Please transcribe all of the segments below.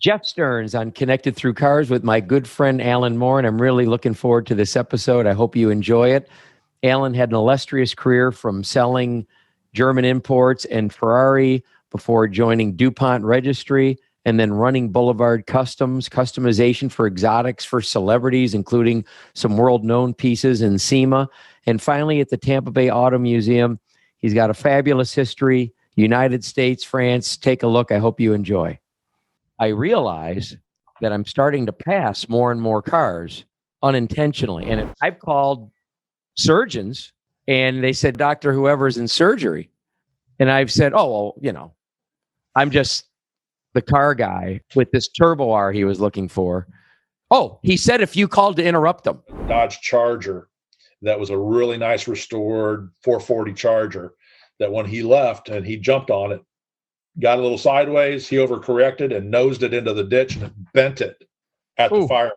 Jeff Stearns on Connected Through Cars with my good friend Alan Morin. I'm really looking forward to this episode. I hope you enjoy it. Alan had an illustrious career from selling German imports and Ferrari before joining DuPont Registry and then running Boulevard Customs, customization for exotics for celebrities, including some world-known pieces in SEMA. And finally, at the Tampa Bay Auto Museum, he's got a fabulous history, United States, France. Take a look. I hope you enjoy. I realize that I'm starting to pass more and more cars unintentionally. And I've called surgeons and they said, Doctor, whoever's in surgery. And I've said, oh, well, you know, I'm just the car guy with this Turbo R he was looking for. Oh, he said if you called to interrupt him. Dodge Charger, that was a really nice restored 440 Charger that when he left and he jumped on it, got a little sideways, he overcorrected and nosed it into the ditch and bent it at the fire.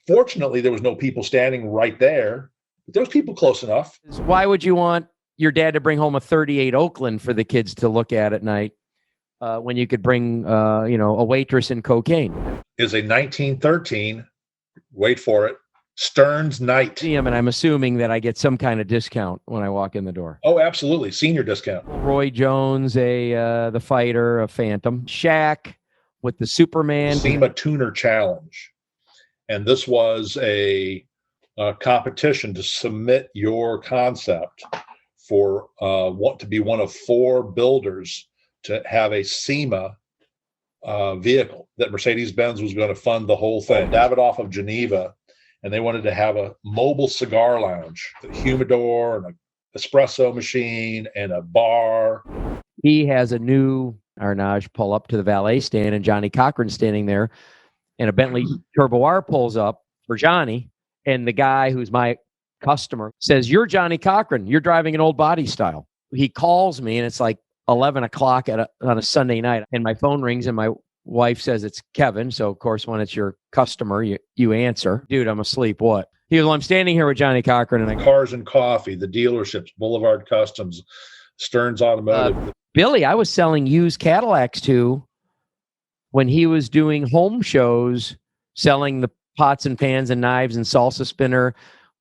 Fortunately, there was no people standing right there, but there was people close enough. Why would you want your dad to bring home a 38 Oakland for the kids to look at night when you could bring, a waitress and cocaine? Is a 1913, wait for it, Stearns Knight. And I'm assuming that I get some kind of discount when I walk in the door. Oh, absolutely. Senior discount. Roy Jones, the fighter, a Phantom. Shaq with the Superman. SEMA Tuner Challenge. And this was a competition to submit your concept for want to be one of 4 builders to have a SEMA vehicle that Mercedes-Benz was going to fund the whole thing. Davidoff of Geneva. And they wanted to have a mobile cigar lounge, a humidor and an espresso machine and a bar. He has a new Arnage pull up to the valet stand and Johnnie Cochran standing there. And a Bentley Turbo R pulls up for Johnny. And the guy who's my customer says, you're Johnnie Cochran. You're driving an old body style. He calls me and it's like 11 o'clock on a Sunday night. And my phone rings and my wife says it's Kevin. So, of course, when it's your customer, you answer. Dude, I'm asleep. What? He goes, well, I'm standing here with Johnnie Cochran. And Cars and Coffee, the dealerships, Boulevard Customs, Stearns Automotive. Billy, I was selling used Cadillacs to when he was doing home shows, selling the pots and pans and knives and salsa spinner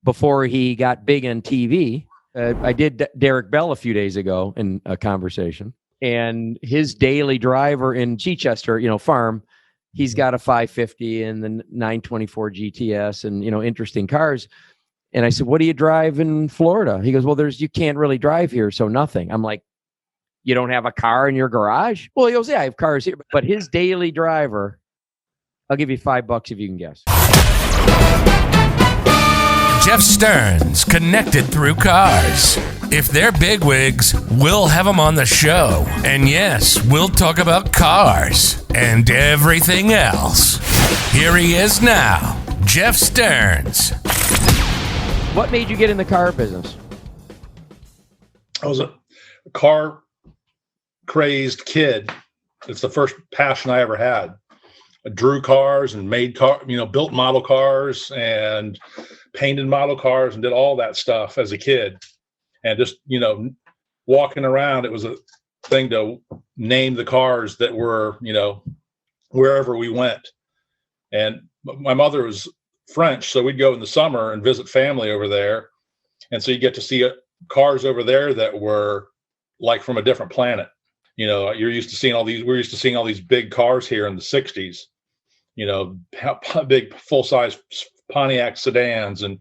before he got big on TV. I did Derek Bell a few days ago in a conversation. And his daily driver in Chichester, farm, he's got a 550 and the 924 GTS and, interesting cars. And I said, what do you drive in Florida? He goes, well, you can't really drive here. So nothing. I'm like, you don't have a car in your garage? Well, he goes, yeah, I have cars here. But his daily driver, I'll give you $5 if you can guess. Jeff Stearns, Connected Through Cars. If they're bigwigs, we'll have them on the show. And yes, we'll talk about cars and everything else. Here he is now, Jeff Stearns. What made you get in the car business? I was a car-crazed kid. It's the first passion I ever had. I drew cars and made built model cars and painted model cars and did all that stuff as a kid. And just, walking around, it was a thing to name the cars that were, wherever we went. And my mother was French, so we'd go in the summer and visit family over there. And so you get to see cars over there that were like from a different planet. We're used to seeing all these big cars here in the 60s, big full-size Pontiac sedans and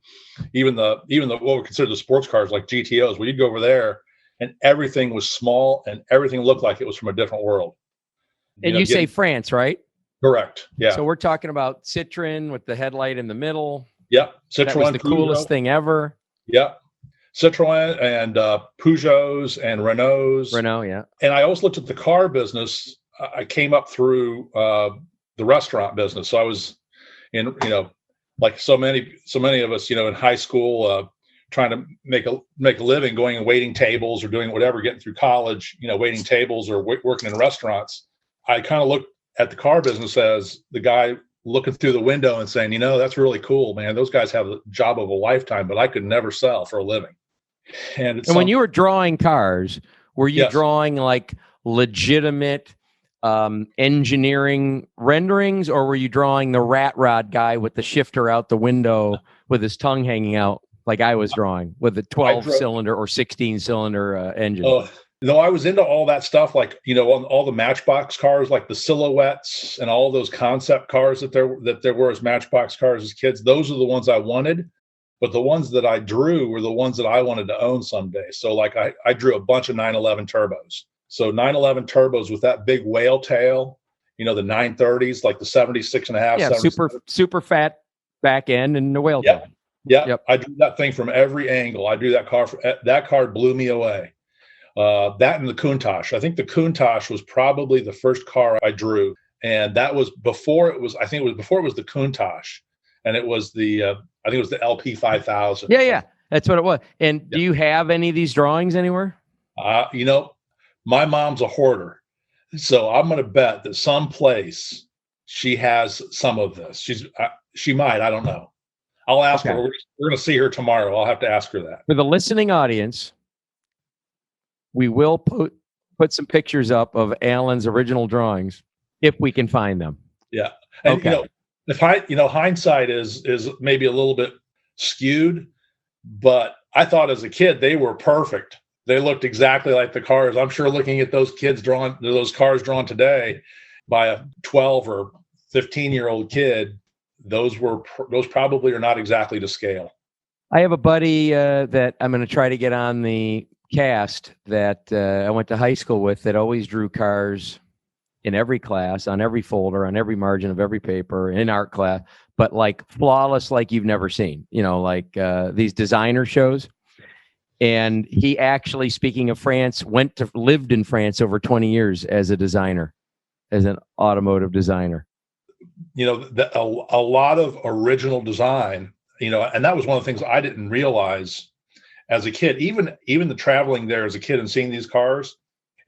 even the what we consider the sports cars like GTOs. Well, you'd go over there and everything was small and everything looked like it was from a different world. And you say France, right? Correct. Yeah. So we're talking about Citroen with the headlight in the middle. Yep. Citroen. That was the coolest thing ever. Yep. Citroen and Peugeots and Renaults. Renault, yeah. And I always looked at the car business. I came up through the restaurant business. So I was in, like so many of us, in high school, trying to make a living, going and waiting tables or doing whatever, getting through college, waiting tables or working in restaurants. I kind of looked at the car business as the guy looking through the window and saying, that's really cool, man. Those guys have a job of a lifetime, but I could never sell for a living. And when you were drawing cars, were you drawing like legitimate engineering renderings, or were you drawing the rat rod guy with the shifter out the window with his tongue hanging out, like I was drawing with a 12-cylinder or 16-cylinder engine? Oh, no, I was into all that stuff, like, on all the Matchbox cars, like the silhouettes and all those concept cars that there were as Matchbox cars as kids. Those are the ones I wanted, but the ones that I drew were the ones that I wanted to own someday. So like I drew a bunch of 911 turbos. So 911 turbos with that big whale tail, the 930s, like the 76.5. Yeah, super fat back end and the whale tail. Yep. I drew that thing from every angle. I drew that car. That car blew me away. That and the Countach. I think the Countach was probably the first car I drew, and that was before it was. I think it was before it was the Countach, and it was the. I think it was the LP 5000. Yeah, that's what it was. And do you have any of these drawings anywhere? My mom's a hoarder, so I'm going to bet that someplace she has some of this. She might. I don't know. I'll ask her. We're going to see her tomorrow. I'll have to ask her that. For the listening audience, we will put some pictures up of Alan's original drawings if we can find them. Yeah. And hindsight is maybe a little bit skewed, but I thought as a kid they were perfect. They looked exactly like the cars. I'm sure looking at those cars drawn today by a 12 or 15-year-old kid, those probably are not exactly to scale. I have a buddy that I'm going to try to get on the cast that I went to high school with that always drew cars in every class, on every folder, on every margin of every paper, in art class, but like flawless, like you've never seen, like these designer shows. And he actually, speaking of France, lived in France over 20 years as a designer, as an automotive designer. A lot of original design, and that was one of the things I didn't realize as a kid. Even the traveling there as a kid and seeing these cars,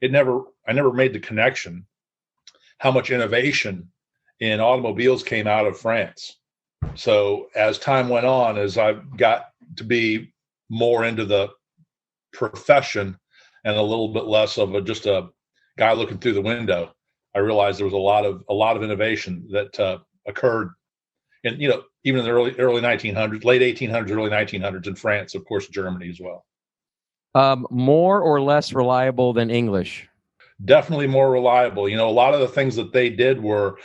I never made the connection how much innovation in automobiles came out of France. So as time went on, as I got to be more into the profession and a little bit less of just a guy looking through the window, I realized there was a lot of innovation that occurred in, even in the early 1900s, late 1800s, early 1900s in France, of course, Germany as well. More or less reliable than English? Definitely more reliable. A lot of the things that they did were,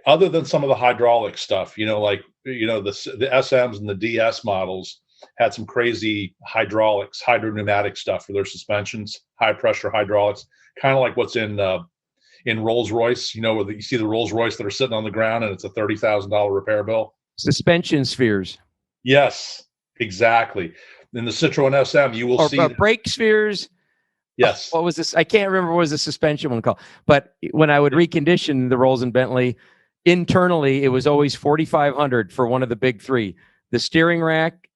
other than some of the hydraulic stuff, the SMs and the DS models had some crazy hydropneumatic stuff for their suspensions, high pressure hydraulics, kind of like what's in Rolls Royce, where you see the Rolls Royce that are sitting on the ground and it's a $30,000 repair bill. Suspension spheres. Yes, exactly. In the Citroen SM, you will see brake spheres. Yes. What was this? I can't remember what was the suspension one called. But when I would recondition the Rolls and Bentley, internally it was always $4,500 for one of the big three: the steering rack,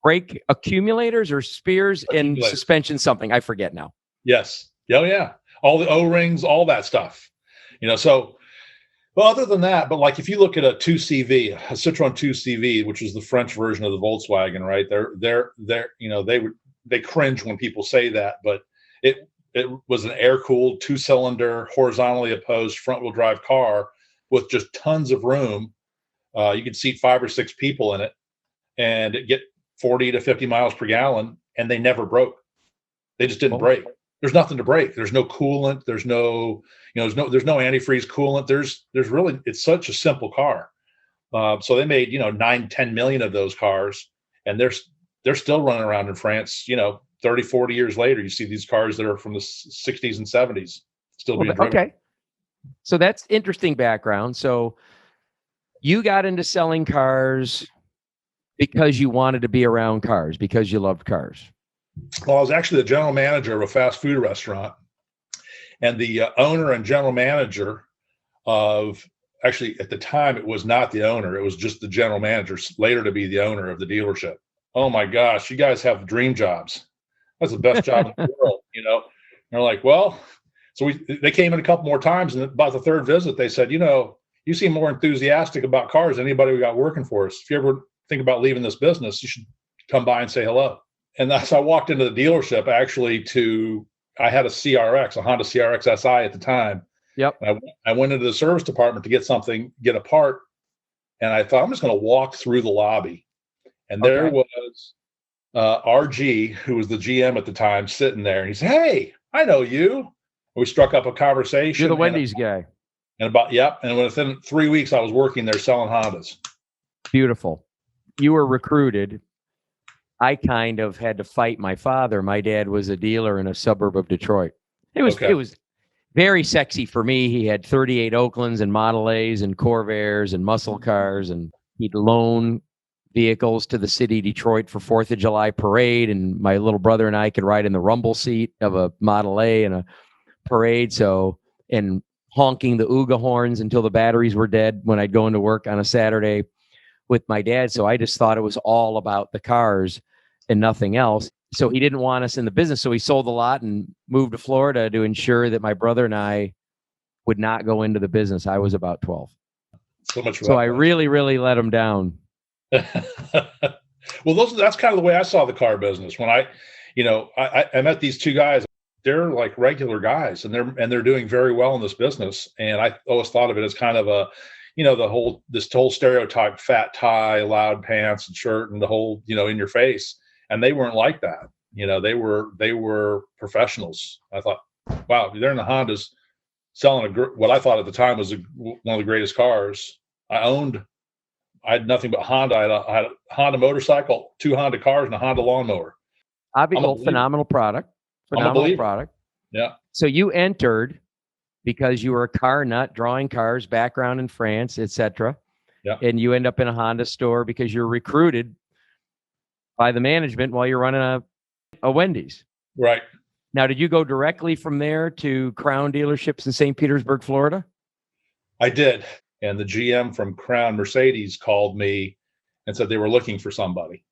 brake accumulators or spears, and suspension something. I forget now. Yes. Oh yeah. All the O-rings, all that stuff. So, well, other than that, but like if you look at a Citroen 2CV, which is the French version of the Volkswagen, right? They cringe when people say that, but it was an air-cooled 2-cylinder, horizontally opposed front-wheel drive car with just tons of room. You could seat 5 or 6 people in it, and it get 40 to 50 miles per gallon, and they never broke. They just didn't break. There's nothing to break. There's no coolant. There's no antifreeze coolant. There's really, it's such a simple car. So they made 9-10 million of those cars, and they're still running around in France. 30-40 years later, you see these cars that are from the 60s and 70s still being driven. Okay, so that's interesting background. So you got into selling cars because you wanted to be around cars, because you loved cars. Well, I was actually the general manager of a fast food restaurant, and the owner and general manager of, actually at the time it was not the owner, it was just the general manager, later to be the owner of the dealership. Oh my gosh, you guys have dream jobs. That's the best job in the world, And they're like, well, so they came in a couple more times, and about the third visit, they said, you seem more enthusiastic about cars than anybody we got working for us. If you ever think about leaving this business, you should come by and say hello. And as I walked into the dealership, I had a CRX, a Honda CRX SI at the time, Yep. And I went into the service department to get a part. And I thought, I'm just going to walk through the lobby. And there was RG, who was the GM at the time, sitting there. And he said, "Hey, I know you." And we struck up a conversation. You're the Wendy's guy. And within 3 weeks, I was working there selling Hondas. Beautiful. You were recruited. I kind of had to fight my father. My dad was a dealer in a suburb of Detroit. It was very sexy for me. He had 38 Oaklands and Model A's and Corvairs and muscle cars, and he'd loan vehicles to the city of Detroit for 4th of July parade. And my little brother and I could ride in the rumble seat of a Model A in a parade. And honking the Ooga horns until the batteries were dead when I'd go into work on a Saturday with my dad. So I just thought it was all about the cars and nothing else. So he didn't want us in the business. So he sold the lot and moved to Florida to ensure that my brother and I would not go into the business. I was about 12. So I really, really let him down. Well, that's kind of the way I saw the car business. When I met these two guys. They're like regular guys, and they're doing very well in this business. And I always thought of it as kind of a, this whole stereotype: fat tie, loud pants and shirt, and the whole, in your face. And they weren't like that. They were professionals. I thought, wow, they're in the Hondas selling what I thought at the time was one of the greatest cars. I had nothing but Honda. I had a Honda motorcycle, 2 Honda cars, and a Honda lawnmower. Phenomenal product. Phenomenal product. Yeah. So you entered because you were a car nut, drawing cars, background in France, etc. Yeah. And you end up in a Honda store because you're recruited by the management while you're running a Wendy's. Right. Now, did you go directly from there to Crown dealerships in St. Petersburg, Florida? I did. And the GM from Crown Mercedes called me and said they were looking for somebody.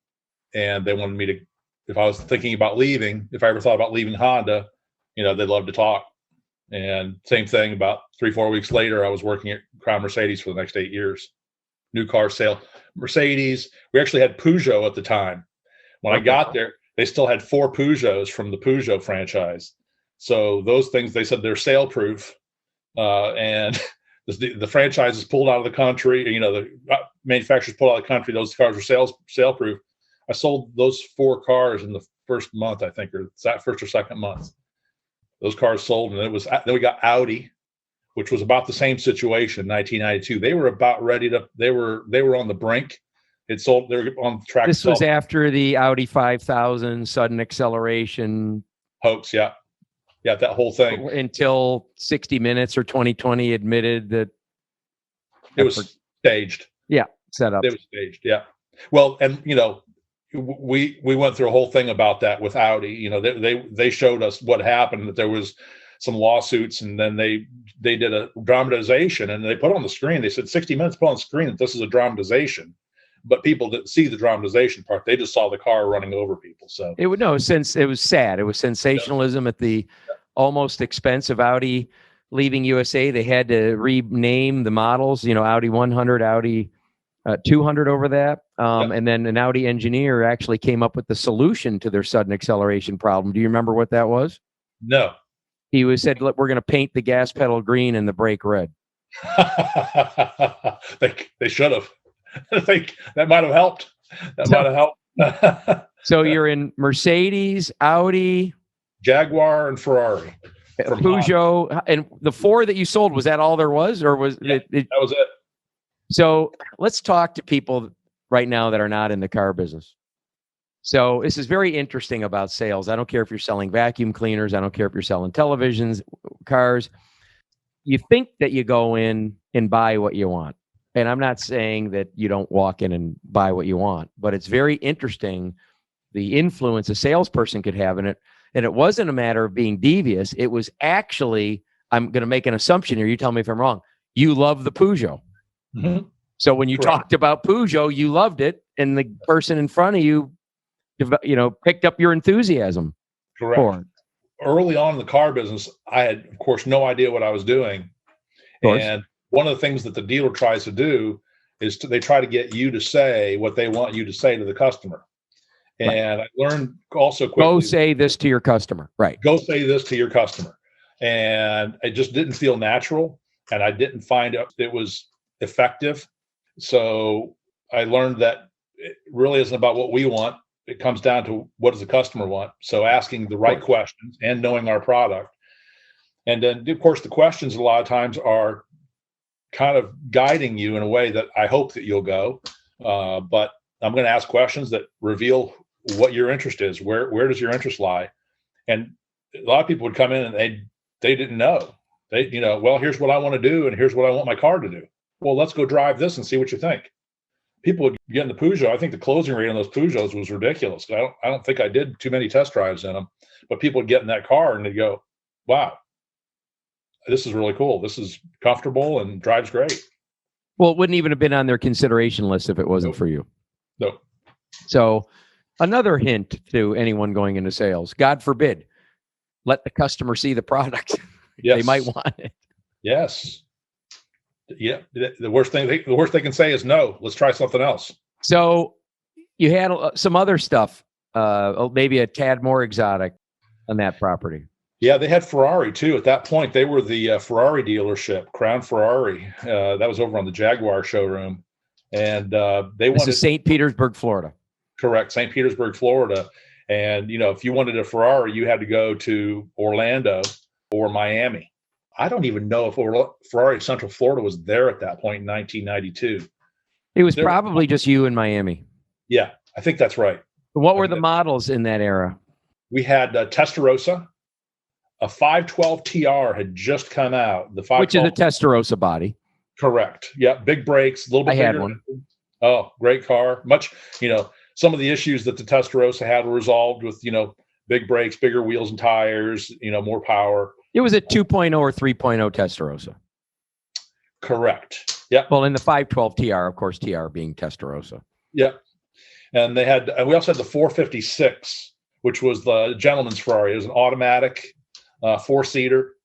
And they wanted me to, if I was thinking about leaving, if I ever thought about leaving Honda, they'd love to talk. And same thing, about 3-4 weeks later, I was working at Crown Mercedes for the next 8 years. New car sale. Mercedes. We actually had Peugeot at the time. When I got there, they still had 4 Peugeots from the Peugeot franchise. So those things, they said they're sale proof. And the franchises pulled out of the country. The manufacturers pulled out of the country. Those cars were sale proof. I sold those 4 cars in the first month, I think, or that first or second month. Those cars sold, and then we got Audi, which was about the same situation in 1992. They were about ready to. They were on the brink. It sold. They were on the track. This was after the Audi 5000 sudden acceleration hoax. Yeah, that whole thing. Until 60 Minutes or 2020 admitted that it was staged. Yeah, set up. It was staged. Yeah. Well, and we went through a whole thing about that with Audi. They showed us what happened, that there was some lawsuits, and then they did a dramatization, and they put on the screen. They said 60 Minutes put on the screen that this is a dramatization, but people didn't see the dramatization part. They just saw the car running over people. So it was sad. It was sensationalism at the almost expense of Audi leaving USA. They had to rename the models. Audi 100, Audi 200 over that. And then an Audi engineer actually came up with the solution to their sudden acceleration problem. Do you remember what that was? No. He said, "Look, we're going to paint the gas pedal green and the brake red." They should have. I think that might have helped. So you're in Mercedes, Audi, Jaguar, and Ferrari. Peugeot. And the 4 that you sold, was that all there was? Or was that was it? So let's talk to people right now that are not in the car business. So this is very interesting about sales. I don't care if you're selling vacuum cleaners. I don't care if you're selling televisions, cars. You think that you go in and buy what you want. And I'm not saying that you don't walk in and buy what you want, but it's very interesting the influence a salesperson could have in it. And it wasn't a matter of being devious. It was actually, I'm going to make an assumption here. You tell me if I'm wrong. You love the Peugeot. Mm-hmm. So when you talked about Peugeot, you loved it, and the person in front of you, picked up your enthusiasm. Correct. For it. Early on in the car business, I had, of course, no idea what I was doing. And one of the things that the dealer tries to do is they try to get you to say what they want you to say to the customer. And I learned also quickly. Go say this to your customer. Right. Go say this to your customer. and it just didn't feel natural, and I didn't find it was effective. So I learned that it really isn't about what we want. It comes down to what does the customer want. So asking the right questions and knowing our product. And then, of course, the questions a lot of times are kind of guiding you in a way that I hope that you'll go. But I'm going to ask questions that reveal what your interest is. Where does your interest lie? And a lot of people would come in and they didn't know. Well, here's what I want to do, and here's what I want my car to do. Well, let's go drive this and see what you think. People would get in the Peugeot. I think the closing rate on those Peugeots was ridiculous. I don't think I did too many test drives in them, but people would get in that car and they'd go, wow, this is really cool. This is comfortable and drives great. Well, it wouldn't even have been on their consideration list if it wasn't for you. No. So another hint to anyone going into sales, God forbid, let the customer see the product. Yes. They might want it. Yes. Yeah. The worst they can say is no. Let's try something else. So you had some other stuff, maybe a tad more exotic on that property. Yeah, they had Ferrari too. At that point, they were the Ferrari dealership, Crown Ferrari. That was over on the Jaguar showroom, and This is St. Petersburg, Florida. Correct, St. Petersburg, Florida. And if you wanted a Ferrari, you had to go to Orlando or Miami. I don't even know if Ferrari Central Florida was there at that point in 1992. It was probably just you in Miami. Yeah, I think that's right. What were the models in that era? We had Testarossa. A 512 TR had just come out. The 512, which is a Testarossa body. Correct. Yeah, big brakes, a little bit bigger. I had one. Oh, great car. Much, some of the issues that the Testarossa had were resolved with, big brakes, bigger wheels and tires, more power. It was a 2.0 or 3.0 Testarossa. Correct. Yeah. Well, in the 512 TR, of course, TR being Testarossa. Yeah. And we also had the 456, which was the gentleman's Ferrari. It was an automatic 4-seater,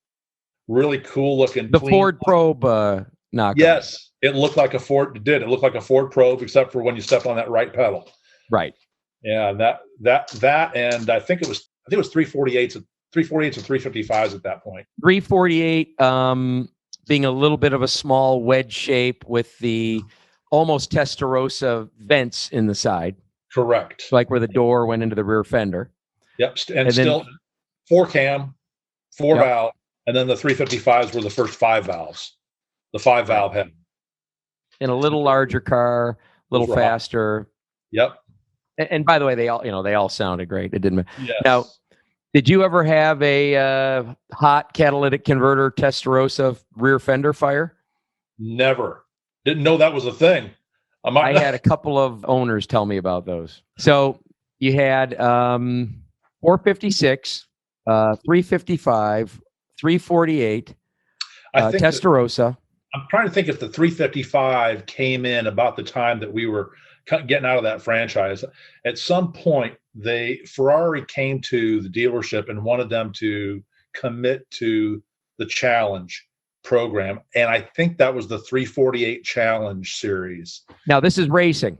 really cool looking. The Ford Probe knockoff. Yes, it looked like a Ford. It looked like a Ford Probe, except for when you stepped on that right pedal. Right. Yeah, and that, and I think it was 348s, 348s and 355s at that point. 348, being a little bit of a small wedge shape with the almost Testarossa vents in the side. Correct. Like where the door went into the rear fender. Yep, and still then, 4-cam. 4-valve, and then the 355s were the first 5 valves, the 5-valve head. In a little larger car, a little faster. Yep. And by the way, they all sounded great. It didn't. Yes. Now, did you ever have a hot catalytic converter Testarossa rear fender fire? Never. Didn't know that was a thing. I had a couple of owners tell me about those. So you had 456. 355, 348, Testarossa. I'm trying to think if the 355 came in about the time that we were getting out of that franchise. At some point, Ferrari came to the dealership and wanted them to commit to the Challenge program, and I think that was the 348 Challenge series. Now this is racing.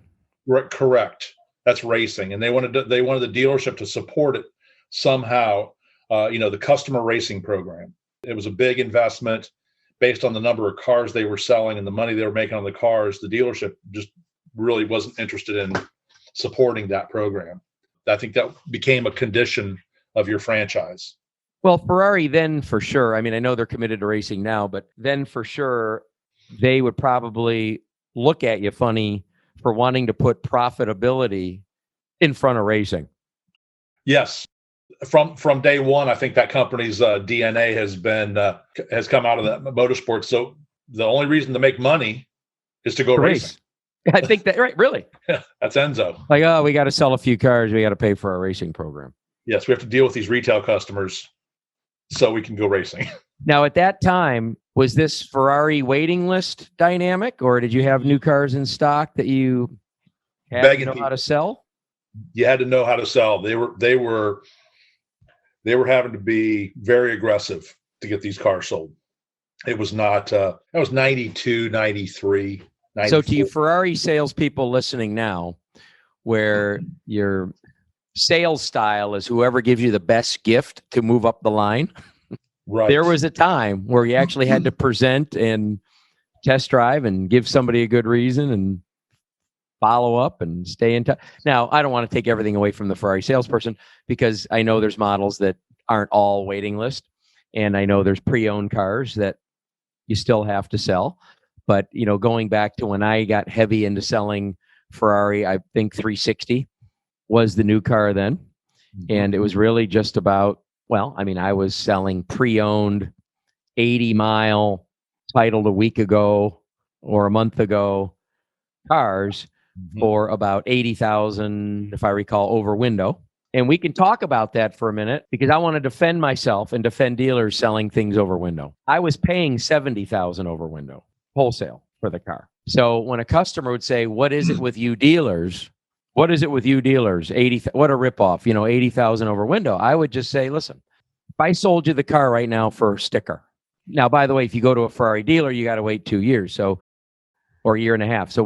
Correct. That's racing, and they wanted the dealership to support it somehow. The customer racing program. It was a big investment based on the number of cars they were selling and the money they were making on the cars. The dealership just really wasn't interested in supporting that program. I think that became a condition of your franchise. Well, Ferrari then for sure. I mean, I know they're committed to racing now, but then for sure, they would probably look at you funny for wanting to put profitability in front of racing. Yes. From day one, I think that company's DNA has come out of that motorsport. So the only reason to make money is to go racing. I think that right, really. Yeah, that's Enzo. Like, oh, we got to sell a few cars. We got to pay for our racing program. Yes, we have to deal with these retail customers so we can go racing. Now, at that time, was this Ferrari waiting list dynamic, or did you have new cars in stock that you had to know how to sell? You had to know how to sell. They were having to be very aggressive to get these cars sold. It was not, that was 92, 93, 94. So to you Ferrari salespeople listening now, where your sales style is whoever gives you the best gift to move up the line. Right. There was a time where you actually had to present and test drive and give somebody a good reason and follow up and stay in touch. Now, I don't want to take everything away from the Ferrari salesperson, because I know there's models that aren't all waiting list. And I know there's pre-owned cars that you still have to sell. But, going back to when I got heavy into selling Ferrari, I think 360 was the new car then. And it was really just about, I was selling pre-owned 80-mile titled a week ago or a month ago cars for about 80,000, if I recall, over window. And we can talk about that for a minute, because I want to defend myself and defend dealers selling things over window. I was paying 70,000 over window wholesale for the car. So when a customer would say, "What is it with you dealers? What is it with you dealers? 80, what a ripoff, 80,000 over window." I would just say, listen, if I sold you the car right now for a sticker. Now, by the way, if you go to a Ferrari dealer, you got to wait 2 years, or a year and a half. So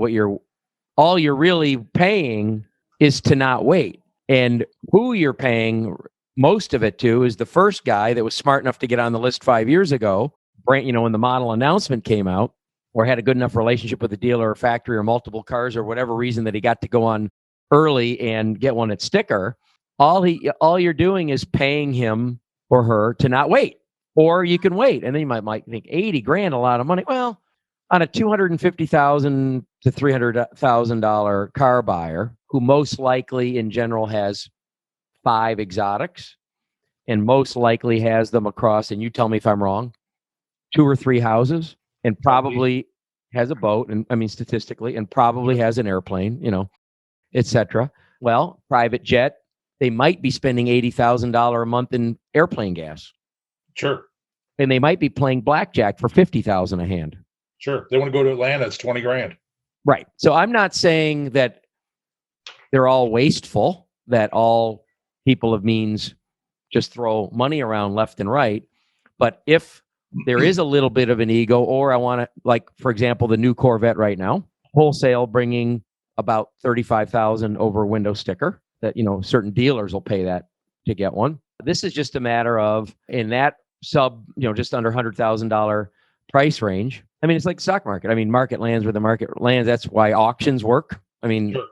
all you're really paying is to not wait. And who you're paying most of it to is the first guy that was smart enough to get on the list 5 years ago, when the model announcement came out, or had a good enough relationship with the dealer or factory or multiple cars or whatever reason that he got to go on early and get one at sticker. All you're doing is paying him or her to not wait. Or you can wait. And then you might think $80,000, a lot of money. Well, on a $250,000 to $300,000 car buyer, who most likely in general has 5 exotics and most likely has them across, and you tell me if I'm wrong, 2 or 3 houses, and probably has a boat, and statistically, and probably has an airplane, etc. Well, private jet, they might be spending $80,000 a month in airplane gas. Sure. And they might be playing blackjack for $50,000 a hand. Sure. They want to go to Atlanta, it's $20,000. Right. So I'm not saying that they're all wasteful, that all people of means just throw money around left and right. But if there is a little bit of an ego, or I want to, like, for example, the new Corvette right now, wholesale bringing about 35,000 over window sticker that, certain dealers will pay that to get one. This is just a matter of, in that just under $100,000 price range. It's like stock market. Market lands where the market lands. That's why auctions work. Sure.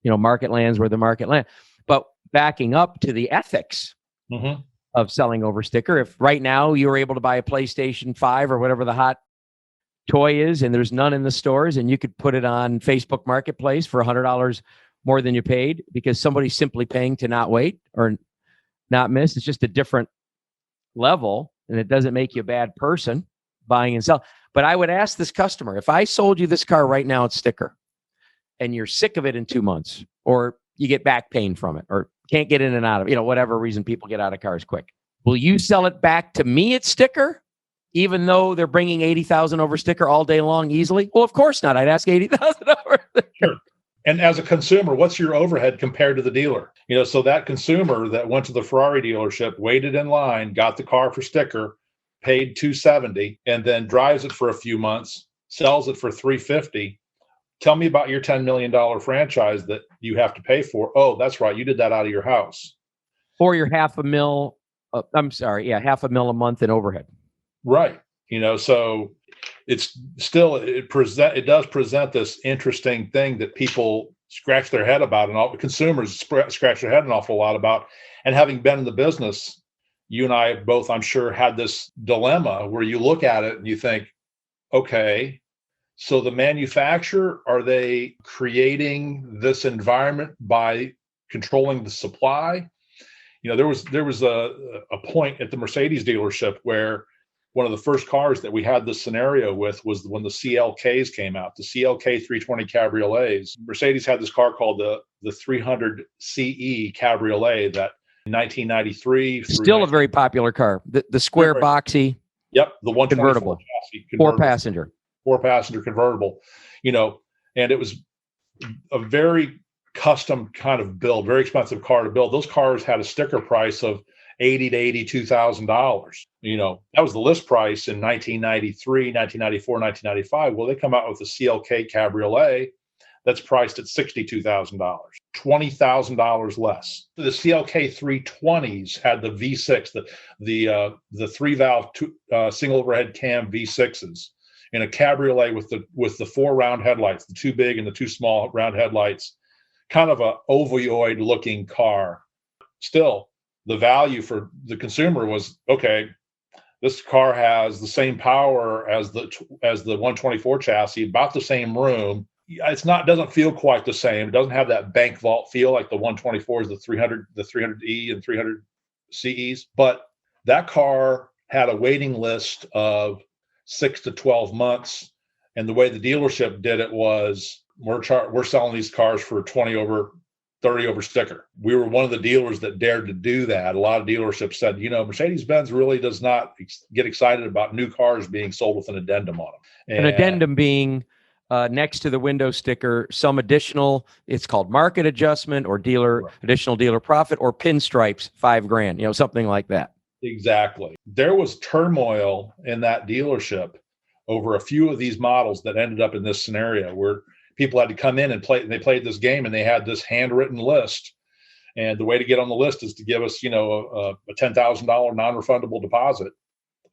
Market lands where the market lands. But backing up to the ethics of selling over sticker, if right now you were able to buy a PlayStation 5 or whatever the hot toy is, and there's none in the stores, and you could put it on Facebook Marketplace for $100 more than you paid because somebody's simply paying to not wait or not miss. It's just a different level, and it doesn't make you a bad person buying and selling. But I would ask this customer, if I sold you this car right now at sticker and you're sick of it in 2 months, or you get back pain from it, or can't get in and out of, whatever reason people get out of cars quick, will you sell it back to me at sticker, even though they're bringing 80,000 over sticker all day long easily? Well, of course not. I'd ask 80,000 over sticker. Sure. And as a consumer, what's your overhead compared to the dealer? So that consumer that went to the Ferrari dealership, waited in line, got the car for sticker, paid $270, and then drives it for a few months, sells it for $350. Tell me about your $10 million franchise that you have to pay for. Oh, that's right. You did that out of your house. Or your $500,000. $500,000 a month in overhead. Right. So it's still, it does present this interesting thing that people scratch their head about, and all the consumers scratch their head an awful lot about. And having been in the business, you and I both, I'm sure, had this dilemma where you look at it and you think, okay, so the manufacturer, are they creating this environment by controlling the supply? There was a point at the Mercedes dealership where one of the first cars that we had this scenario with was when the CLKs came out, the CLK 320 cabriolets. Mercedes had this car called the 300 CE cabriolet that in 1993. Still a very popular car. The square boxy. Yep, the 124 convertible. Chassis, convertible. Four-passenger convertible, and it was a very custom kind of build, very expensive car to build. Those cars had a sticker price of $80,000 to $82,000. That was the list price in 1993, 1994, 1995. Well, they come out with the CLK Cabriolet that's priced at $62,000, $20,000 less. The CLK 320s had the V6, the 3-valve single overhead cam V6s in a cabriolet with the 4 round headlights, the 2 big and the 2 small round headlights, kind of a ovoid looking car. Still, the value for the consumer was, okay, this car has the same power as the 124 chassis, about the same room. Doesn't feel quite the same. It doesn't have that bank vault feel like the 124s, the 300E and 300 CEs. But that car had a waiting list of 6 to 12 months. And the way the dealership did it was, we're selling these cars for 20 over, 30 over sticker. We were one of the dealers that dared to do that. A lot of dealerships said, Mercedes-Benz really does not get excited about new cars being sold with an addendum on them. An addendum being next to the window sticker, some additional, it's called market adjustment or additional dealer profit, or pinstripes, $5,000, something like that. Exactly. There was turmoil in that dealership over a few of these models that ended up in this scenario where people had to come in and play. And they played this game, and they had this handwritten list. And the way to get on the list is to give us, a $10,000 non-refundable deposit,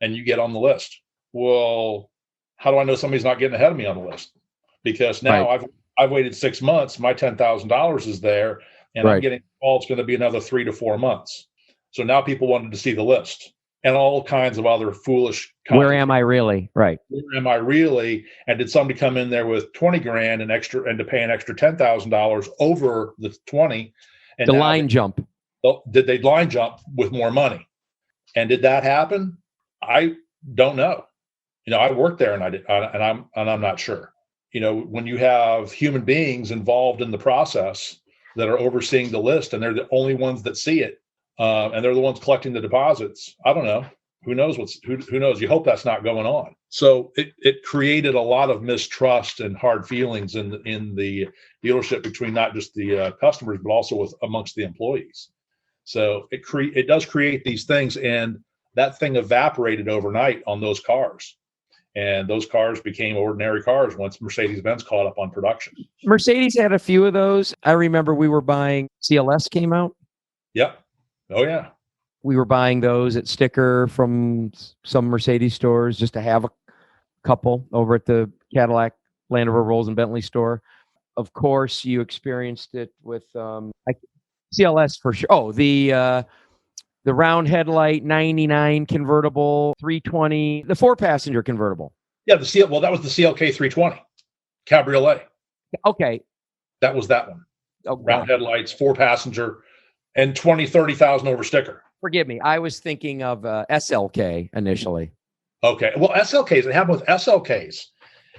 and you get on the list. Well, how do I know somebody's not getting ahead of me on the list? Because now I've waited 6 months, my $10,000 is there, and I'm getting it's going to be another 3 to 4 months. So now people wanted to see the list and all kinds of other foolish. Where am I really? Right. Where am I really? And did somebody come in there with $20,000 and extra, and to pay an extra $10,000 over the 20? And the line jump. Did they line jump with more money? And did that happen? I don't know. I worked there, and I'm not sure. When you have human beings involved in the process that are overseeing the list, and they're the only ones that see it, and they're the ones collecting the deposits, I don't know. Who knows who knows? You hope that's not going on. So it created a lot of mistrust and hard feelings in the dealership between not just the customers, but also amongst the employees. So it does create these things, and that thing evaporated overnight on those cars. And those cars became ordinary cars once Mercedes-Benz caught up on production. Mercedes had a few of those. I remember we were buying, CLS came out. Yep. Oh, yeah. We were buying those at sticker from some Mercedes stores just to have a couple over at the Cadillac, Land Rover, Rolls, and Bentley store. Of course, you experienced it with CLS for sure. Oh, the round headlight 99 convertible 320, the 4-passenger convertible. Yeah, that was the CLK 320 cabriolet. Okay. That was that one. Oh, round headlights, 4-passenger, and 30,000 over sticker. Forgive me. I was thinking of SLK initially. Okay. Well, SLKs, it happened with SLKs.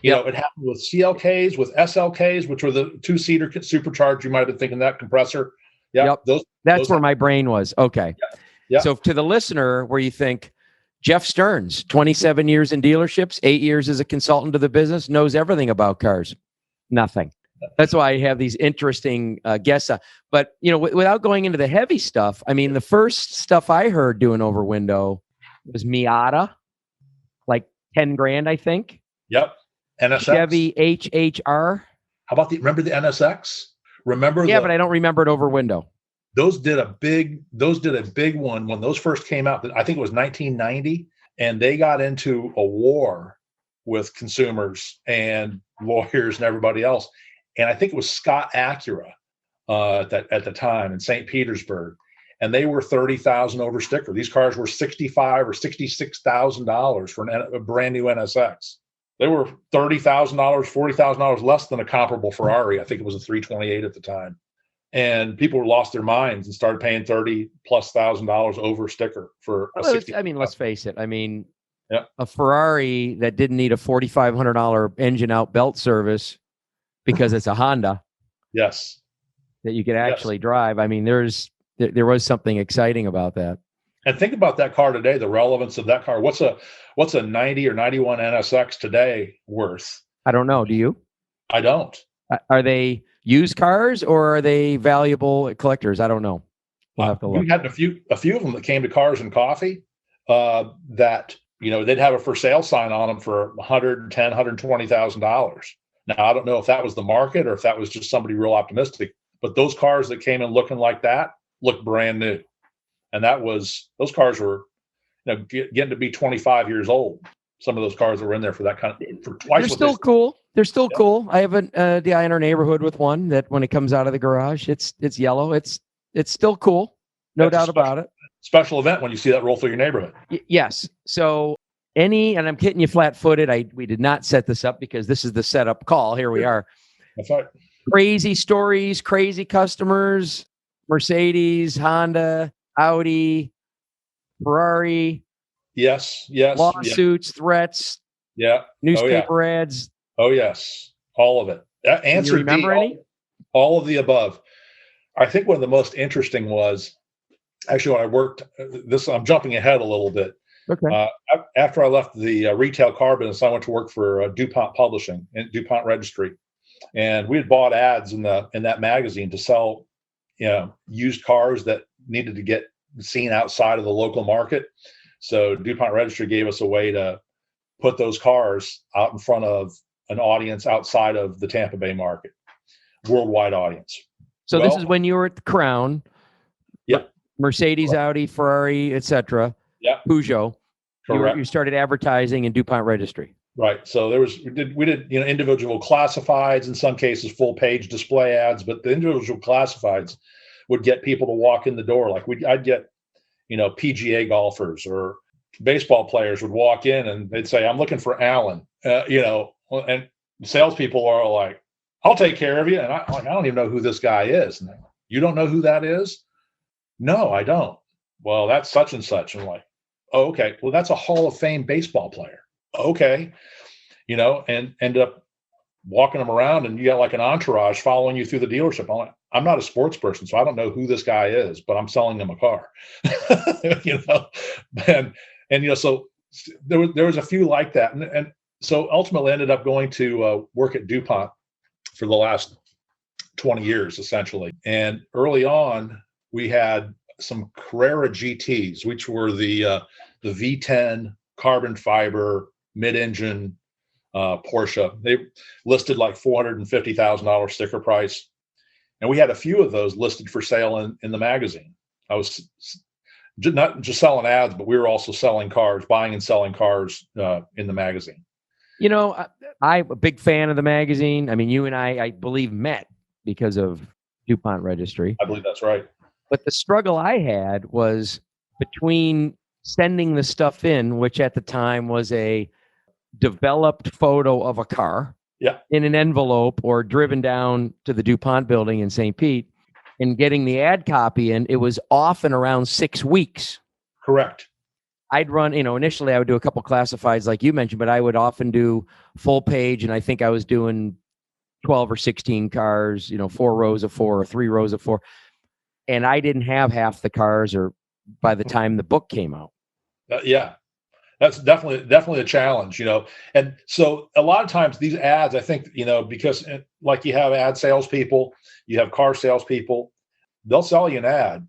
It happened with CLKs, with SLKs, which were the 2-seater supercharged. You might have been thinking that compressor. Yep. That's where my brain was. Okay. Yep. So to the listener, where you think Jeff Stearns, 27 years in dealerships, 8 years as a consultant to the business, knows everything about cars. Nothing. That's why I have these interesting guests. But, without going into the heavy stuff, I mean, the first stuff I heard doing over window was Miata, like $10,000, I think. Yep. NSX. Chevy HHR. How about remember the NSX? Yeah, but I don't remember it over window. Those did a big one when those first came out. I think it was 1990, and they got into a war with consumers and lawyers and everybody else. And I think it was Scott Acura at the time in St. Petersburg, and they were 30,000 over sticker. These cars were $65,000 or $66,000 for a brand new NSX. They were $30,000, $40,000 less than a comparable Ferrari. I think it was a 328 at the time. And people lost their minds and started paying $30,000+ over sticker for a 60. I mean, let's face it. I mean, a Ferrari that didn't need a $4,500 engine out belt service because it's a Honda. Yes. That you could actually drive. I mean, there was something exciting about that. And think about that car today, the relevance of that car. What's a 90 or 91 NSX today worth? I don't know. Do you? I don't. Are they used cars or are they valuable collectors? I don't know. We'll have to look. We had a few of them that came to Cars and Coffee that, they'd have a for sale sign on them for $110,000, $120,000. Now, I don't know if that was the market or if that was just somebody real optimistic, but those cars that came in looking like that looked brand new. And those cars were, getting to be 25 years old. Some of those cars that were in there for that for twice. They're still cool. They're still cool. I have a guy in our neighborhood with one that when it comes out of the garage, it's yellow. It's still cool. No doubt about it. Special event when you see that roll through your neighborhood. Yes. So and I'm hitting you flat-footed. We did not set this up because this is the setup call. Here we are. That's right. Crazy stories, crazy customers, Mercedes, Honda, Audi, Ferrari. Yes. Lawsuits, threats. Yeah. Newspaper ads. Oh, yes. All of it. Answer Do you remember any? All of the above. I think one of the most interesting was actually when I worked I'm jumping ahead a little bit. Okay. After I left the retail car business, I went to work for DuPont Publishing and DuPont Registry. And we had bought ads in that magazine to sell, used cars that needed to get seen outside of the local market. So DuPont Registry gave us a way to put those cars out in front of an audience outside of the Tampa Bay market, worldwide audience. So this is when you were at the Crown. Yeah. Mercedes, Correct. Audi, Ferrari, etc. Yeah. Peugeot. Correct. You started advertising in DuPont Registry. Right. So we did individual classifieds, in some cases full page display ads, but the individual classifieds would get people to walk in the door. Like I'd get, PGA golfers or baseball players would walk in and they'd say, "I'm looking for Alan," and salespeople are like, "I'll take care of you." And I don't even know who this guy is. And you don't know who that is? No, I don't. Well, that's such and such. And I'm like, oh, okay. Well, that's a Hall of Fame baseball player. Okay. And end up walking them around and you got like an entourage following you through the dealership. I'm like, I'm not a sports person, so I don't know who this guy is, but I'm selling him a car. So there was a few like that. And so ultimately ended up going to work at DuPont for the last 20 years, essentially. And early on, we had some Carrera GTs, which were the V10 carbon fiber mid-engine Porsche. They listed like $450,000 sticker price. And we had a few of those listed for sale in the magazine. I was not just selling ads, but we were also selling cars, buying and selling cars in the magazine. I'm a big fan of the magazine. I mean, you and I believe, met because of DuPont Registry. I believe that's right. But the struggle I had was between sending the stuff in, which at the time was a developed photo of a car in an envelope or driven down to the DuPont building in St. Pete, and getting the ad copy in. It was often around 6 weeks. Correct. I'd run, initially I would do a couple classifieds like you mentioned, but I would often do full page. And I think I was doing 12 or 16 cars, 4 rows of 4 or 3 rows of 4. And I didn't have half the cars or by the time the book came out. That's definitely a challenge, And so a lot of times these ads, I think, because like you have ad salespeople, you have car salespeople, they'll sell you an ad,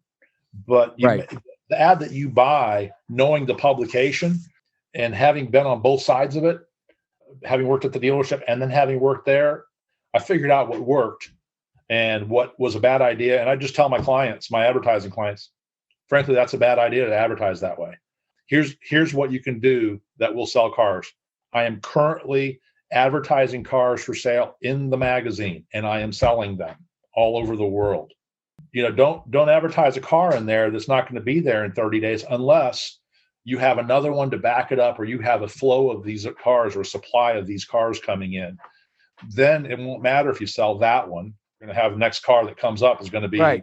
but the ad that you buy, knowing the publication and having been on both sides of it, having worked at the dealership and then having worked there, I figured out what worked and what was a bad idea. And I just tell my clients, my advertising clients, frankly, that's a bad idea to advertise that way. Here's what you can do that will sell cars. I am currently advertising cars for sale in the magazine, and I am selling them all over the world. Don't advertise a car in there that's not going to be there in 30 days unless you have another one to back it up, or you have a flow of these cars or a supply of these cars coming in. Then it won't matter if you sell that one. You're going to have the next car that comes up is going to be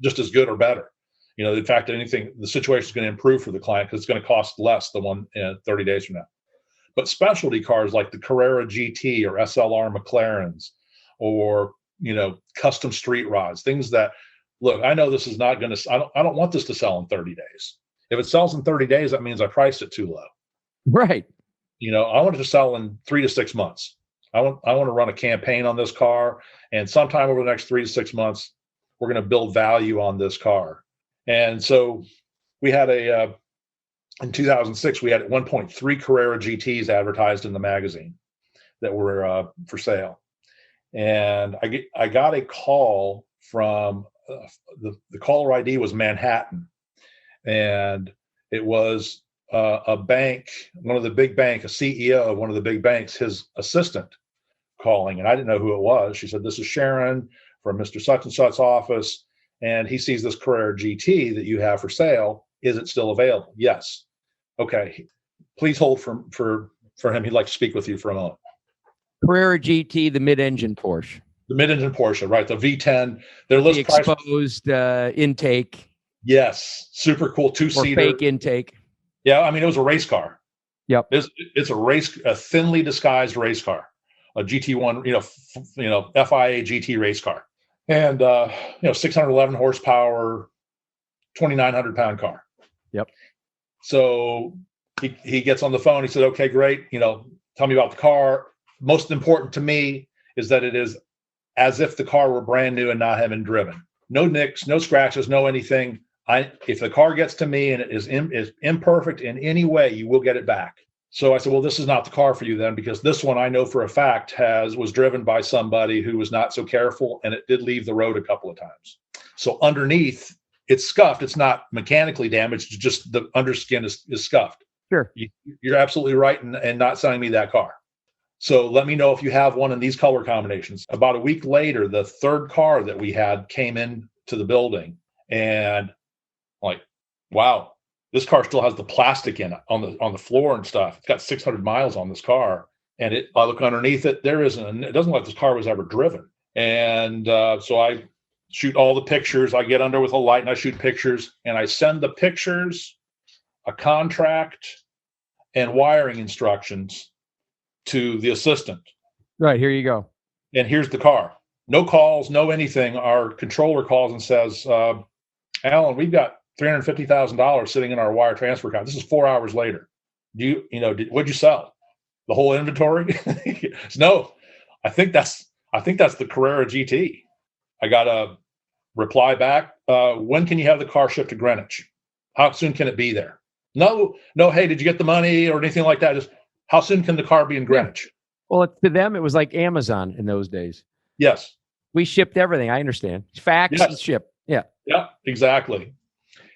just as good or better. In fact, the situation is going to improve for the client because it's going to cost less than one 30 days from now. But specialty cars like the Carrera GT or SLR McLarens or, custom street rods, things that, look, I know this is not going to, I don't want this to sell in 30 days. If it sells in 30 days, that means I priced it too low. Right. I want it to sell in 3 to 6 months. I want to run a campaign on this car. And sometime over the next 3 to 6 months, we're going to build value on this car. And so we had in 2006, we had at one point 3 Carrera GTs advertised in the magazine that were for sale. and I got a call from the caller ID was Manhattan, and it was a bank, one of the big bank, a CEO of one of the big banks, his assistant calling, and I didn't know who it was. She said, "This is Sharon from Mr. Such and Such's office, and he sees this Carrera GT that you have for sale. Is it still available?" "Yes." "Okay, please hold for him. He'd like to speak with you for a moment." Carrera GT, the mid-engine Porsche. The mid-engine Porsche, right? The V10. Their list the price. Exposed intake. Yes, super cool, two-seater. Or fake intake. Yeah, I mean, it was a race car. Yep. It's a thinly disguised race car, a GT1, FIA GT race car, and 611 horsepower, 2,900 pound car. Yep. So he gets on the phone. He said, "Okay, great. Tell me about the car. Most important to me is that it is as if the car were brand new and not having driven. No nicks, no scratches, no anything. If the car gets to me and it is imperfect in any way, you will get it back." So I said, "Well, this is not the car for you then, because this one I know for a fact was driven by somebody who was not so careful, and it did leave the road a couple of times. So underneath, it's scuffed. It's not mechanically damaged. It's just the underskin is scuffed." Sure. You're absolutely right in not selling me that car. So let me know if you have one in these color combinations. About a week later, the third car that we had came in to the building, and I'm like, wow, this car still has the plastic in it on the floor and stuff. It's got 600 miles on this car, and I look underneath it. It doesn't look like this car was ever driven. And so I shoot all the pictures. I get under with a light and I shoot pictures, and I send the pictures, a contract, and wiring instructions to the assistant. Right, here you go. And here's the car. No calls, no anything. Our controller calls and says, "Alan, we've got $350,000 sitting in our wire transfer account." This is 4 hours later. What'd you sell? The whole inventory? No, I think that's the Carrera GT. I got a reply back. "When can you have the car shipped to Greenwich? How soon can it be there?" No. Hey, did you get the money or anything like that? Just how soon can the car be in Greenwich? Well, to them, it was like Amazon in those days. Yes. We shipped everything. I understand. Fax and ship. Yeah. Yeah, exactly.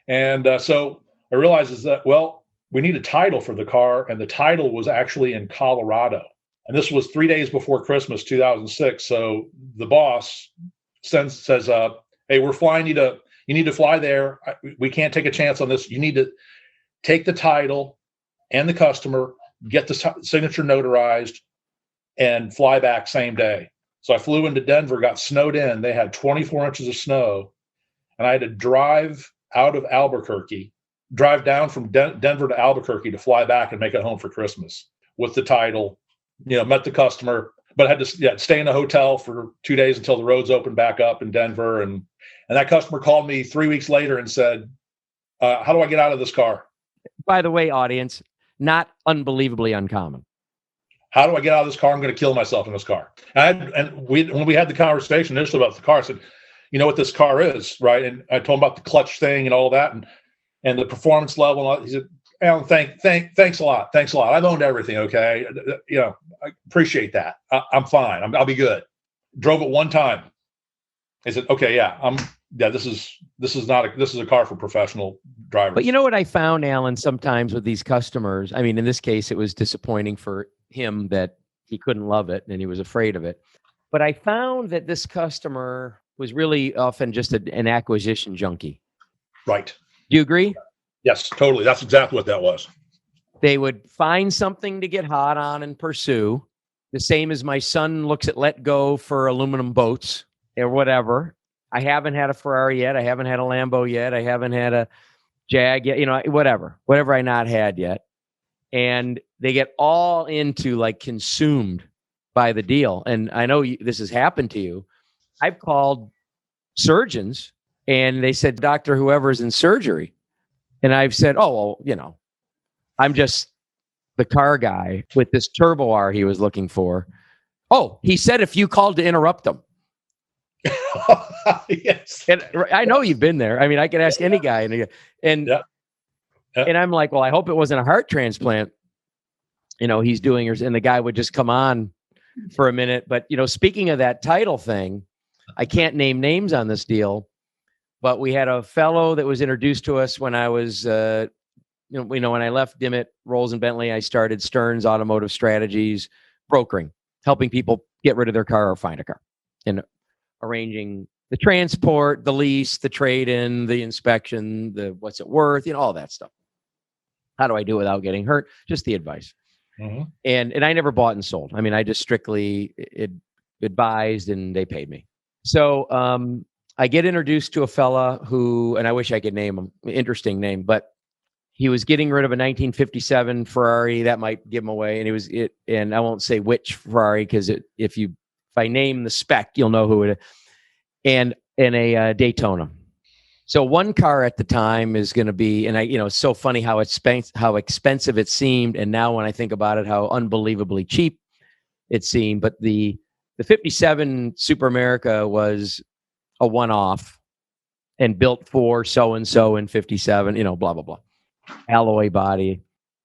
And so I realized that, well, we need a title for the car. And the title was actually in Colorado. And this was 3 days before Christmas, 2006. So the boss says, "Hey, we're flying you need to fly there. We can't take a chance on this. You need to take the title and the customer, get the signature notarized, and fly back same day." So I flew into Denver, got snowed in. They had 24 inches of snow, and I had to drive out of Albuquerque, drive down from Denver to Albuquerque to fly back and make it home for Christmas with the title. Met the customer, but I had to stay in a hotel for 2 days until the roads opened back up in Denver. And that customer called me 3 weeks later and said, "How do I get out of this car?" By the way, audience, not unbelievably uncommon. How do I get out of this car? I'm going to kill myself in this car. When we had the conversation initially about the car, I said, "You know what this car is, right?" And I told him about the clutch thing and all that, and the performance level. And all that. He said, "Alan, thanks a lot. Thanks a lot. I've owned everything. Okay, I appreciate that. I'm fine. I'll be good." Drove it one time. I said, "Okay, this is a car for professional drivers." But you know what I found, Alan, sometimes with these customers, I mean, in this case, it was disappointing for him that he couldn't love it and he was afraid of it. But I found that this customer was really often just an acquisition junkie. Right. Do you agree? Yes, totally. That's exactly what that was. They would find something to get hot on and pursue. The same as my son looks at Let Go for aluminum boats or whatever. I haven't had a Ferrari yet. I haven't had a Lambo yet. I haven't had a Jag yet. Whatever I not had yet. And they get all into like consumed by the deal. And I know this has happened to you. I've called surgeons and they said, "Doctor, whoever's in surgery." And I've said, "Oh, well, I'm just the car guy with this Turbo R he was looking for." "Oh, he said if you called to interrupt them." Yes. And I know you've been there. I mean, I could ask any guy. And I'm like, well, I hope it wasn't a heart transplant, he's doing, and the guy would just come on for a minute. But, speaking of that title thing, I can't name names on this deal, but we had a fellow that was introduced to us when I was, when I left Dimmitt, Rolls and Bentley, I started Stearns Automotive Strategies, brokering, helping people get rid of their car or find a car, and arranging the transport, the lease, the trade-in, the inspection, the what's it worth, all that stuff. How do I do it without getting hurt? Just the advice. Mm-hmm. And I never bought and sold. I mean, I just strictly advised, and they paid me. So I get introduced to a fella who, and I wish I could name him, interesting name, but he was getting rid of a 1957 Ferrari. That might give him away. And and I won't say which Ferrari, because if I name the spec, you'll know who it is. And a Daytona. So one car at the time is going to be, and it's so funny how expensive it seemed, and now when I think about it, how unbelievably cheap it seemed. But the 57 Super America was a one-off, and built for so and so in 57. Blah blah blah, alloy body,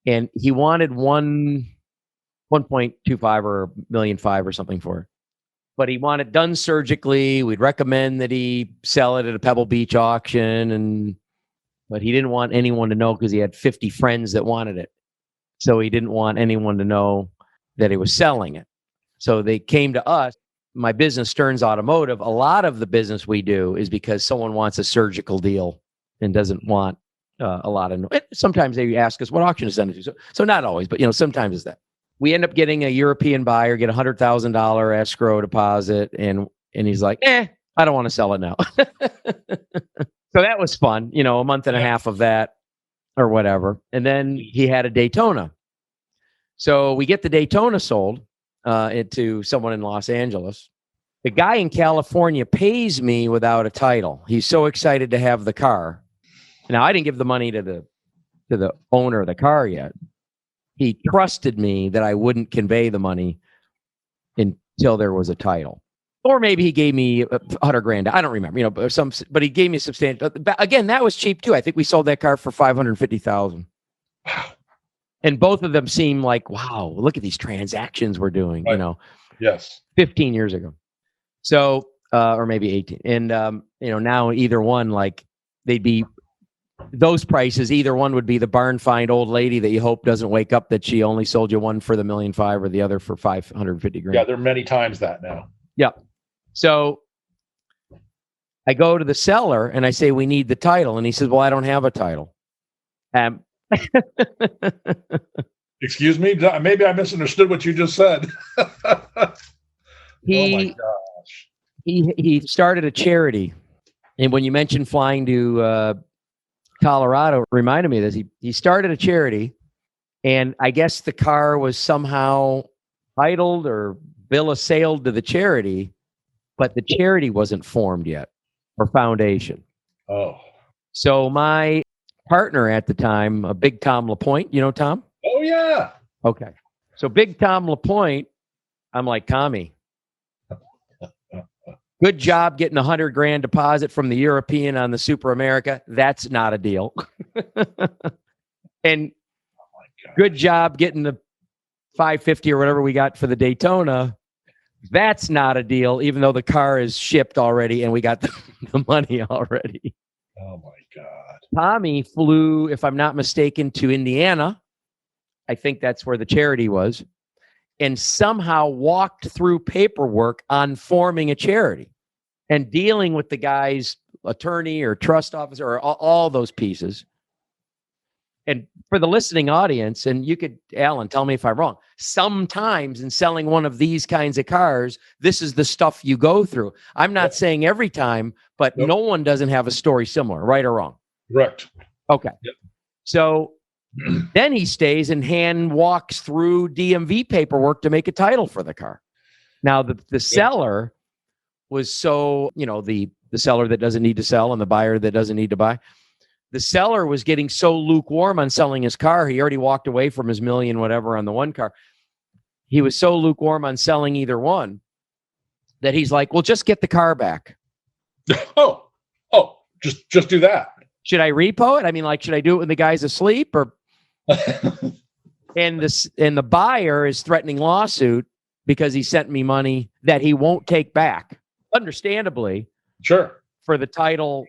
and he wanted 1.25 or $1.5 million or something for it. But he wanted done surgically. We'd recommend that he sell it at a Pebble Beach auction, but he didn't want anyone to know, because he had 50 friends that wanted it. So he didn't want anyone to know that he was selling it. So they came to us. My business, Stearns Automotive, a lot of the business we do is because someone wants a surgical deal and doesn't want a lot of. Sometimes they ask us what auction to send it to. So not always, but sometimes it's that. We end up getting a European buyer, get $100,000 escrow deposit, and he's like, I don't want to sell it now. So that was fun, a month and a half of that or whatever. And then he had a Daytona. So we get the Daytona sold to someone in Los Angeles. The guy in California pays me without a title. He's so excited to have the car. Now, I didn't give the money to the owner of the car yet. He trusted me that I wouldn't convey the money until there was a title, or maybe he gave me $100,000. I don't remember, but he gave me a substantial. Again, that was cheap too. I think we sold that car for $550,000. Wow. And both of them seem like, wow, look at these transactions we're doing. Right. Yes, 15 years ago. So, or maybe 18, and now either one, like they'd be. Those prices, either one would be the barn find old lady that you hope doesn't wake up that she only sold you one for the $1.5 million or the other for $550,000. Yeah, there are many times that now. Yeah. So I go to the seller and I say, we need the title. And he says, well, I don't have a title. Excuse me? Maybe I misunderstood what you just said. Oh my gosh. He started a charity. And when you mentioned flying to Colorado, it reminded me of this. He started a charity, and I guess the car was somehow titled or bill of sale to the charity, but the charity wasn't formed yet, or foundation. Oh. So my partner at the time, a Big Tom LaPointe, Tom? Oh, yeah. Okay. So Big Tom LaPointe, I'm like, Tommy, good job getting $100,000 deposit from the European on the Super America. That's not a deal. And good job getting the $550 or whatever we got for the Daytona. That's not a deal, even though the car is shipped already and we got the money already. Oh my God. Tommy flew, if I'm not mistaken, to Indiana. I think that's where the charity was. And somehow walked through paperwork on forming a charity and dealing with the guy's attorney or trust officer or all those pieces. And for the listening audience, and you could, Alan, tell me if I'm wrong, sometimes in selling one of these kinds of cars, this is the stuff you go through. I'm not saying every time, but no one doesn't have a story similar, right or wrong? Correct. Okay. Yep. So then he stays and hand walks through DMV paperwork to make a title for the car. Now, the seller was so, the seller that doesn't need to sell and the buyer that doesn't need to buy. The seller was getting so lukewarm on selling his car. He already walked away from his million, whatever, on the one car. He was so lukewarm on selling either one that he's like, well, just get the car back. Oh, just do that. Should I repo it? I mean, like, should I do it when the guy's asleep or? And the buyer is threatening lawsuit because he sent me money that he won't take back, understandably, Sure. for the title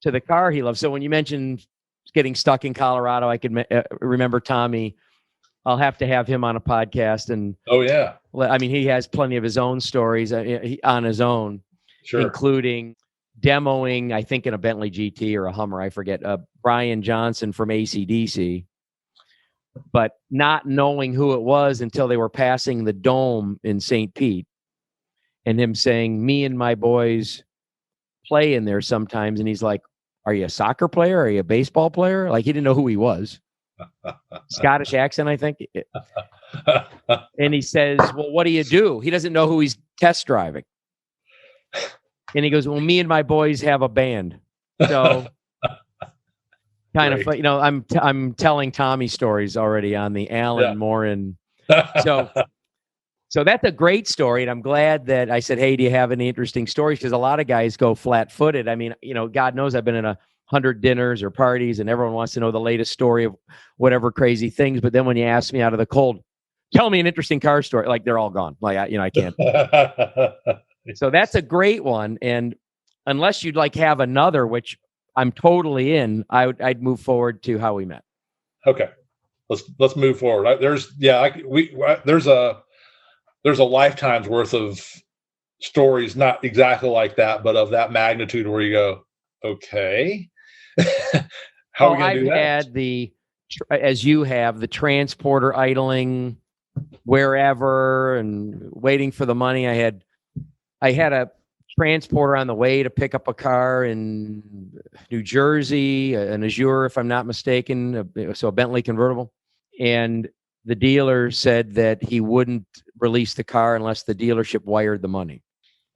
to the car he loves. So when you mentioned getting stuck in Colorado, I could remember Tommy. I'll have to have him on a podcast. And Oh, yeah. I mean, he has plenty of his own stories on his own, Sure. including demoing, I think, in a Bentley GT or a Hummer, I forget, Brian Johnson from AC/DC, but not knowing who it was until they were passing the Dome in St. Pete, and him saying, me and my boys play in there sometimes. And he's like, are you a soccer player? Are you a baseball player? Like, he didn't know who he was. Scottish accent, I think. And he says, well, what do you do? He doesn't know who he's test driving. And he goes, well, me and my boys have a band. So kind of, you know, I'm telling Tommy stories already on the Alan Morin. So that's a great story. And I'm glad that I said, hey, do you have any interesting stories? Because a lot of guys go flat footed. I mean, you know, God knows I've been in 100 dinners or parties and everyone wants to know the latest story of whatever crazy things. But then when you ask me out of the cold, tell me an interesting car story, like they're all gone. Like, I can't. So that's a great one. And unless you'd like have another, which I'm totally in, I'd move forward to how we met. Okay. Let's move forward. There's a lifetime's worth of stories, not exactly like that, but of that magnitude where you go, okay, how are we going to do that? I've had as you have, the transporter idling wherever and waiting for the money. I had a transporter on the way to pick up a car in New Jersey, an Azure, if I'm not mistaken, so a Bentley convertible. And the dealer said that he wouldn't release the car unless the dealership wired the money.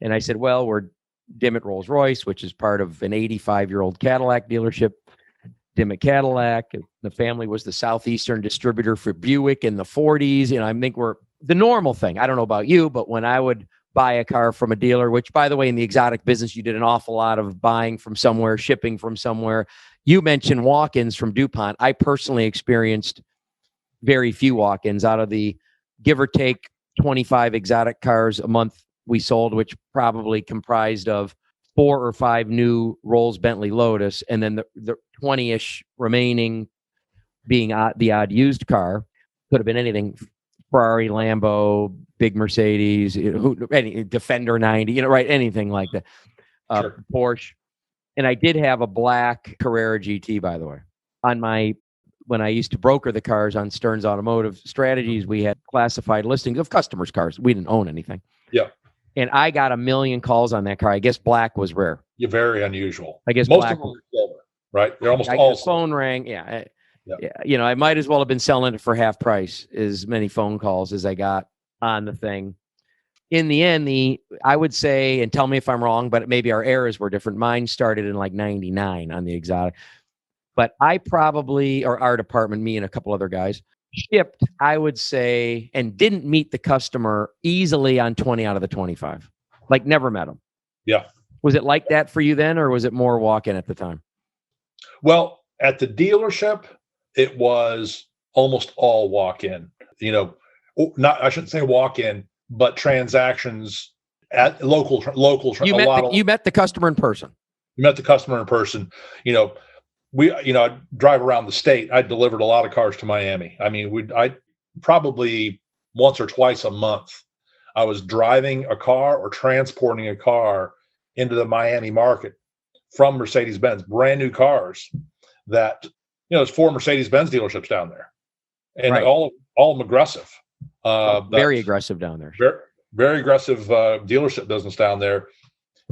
And I said, well, we're Dimmitt Rolls-Royce, which is part of an 85-year-old Cadillac dealership, Dimmitt Cadillac. The family was the Southeastern distributor for Buick in the 40s. And I think we're the normal thing. I don't know about you, but when I would buy a car from a dealer, which, by the way, in the exotic business, you did an awful lot of buying from somewhere, shipping from somewhere. You mentioned walk-ins from DuPont. I personally experienced very few walk-ins. Out of the give or take 25 exotic cars a month we sold, which probably comprised of 4 or 5 new Rolls Bentley Lotus, and then the 20-ish remaining being the odd used car. Could have been anything: Ferrari, Lambo, big Mercedes, any Defender 90, right? Anything like that. Sure. Porsche. And I did have a black Carrera GT, by the way, when I used to broker the cars on Stearns Automotive Strategies. We had classified listings of customers' cars. We didn't own anything. Yeah. And I got 1 million calls on that car. I guess black was rare. You're very unusual. I guess most black of them are silver, right? They're almost all the phone rang. Yeah. Yeah. I might as well have been selling it for half price, as many phone calls as I got on the thing. In the end, I would say, and tell me if I'm wrong, but maybe our eras were different. Mine started in like 99 on the exotic. But I probably, or our department, me and a couple other guys, shipped, I would say, and didn't meet the customer easily on 20 out of the 25. Like, never met them. Yeah. Was it like that for you then, or was it more walk-in at the time? Well, at the dealership, it was almost all walk-in. I shouldn't say walk-in, but transactions at local. You met the customer in person. You met the customer in person. I drive around the state. I delivered a lot of cars to Miami. I mean, I probably once or twice a month, I was driving a car or transporting a car into the Miami market from Mercedes-Benz, brand new cars that, there's 4 Mercedes-Benz dealerships down there, and right. all of them aggressive. Very aggressive down there. Very, very aggressive dealership business down there.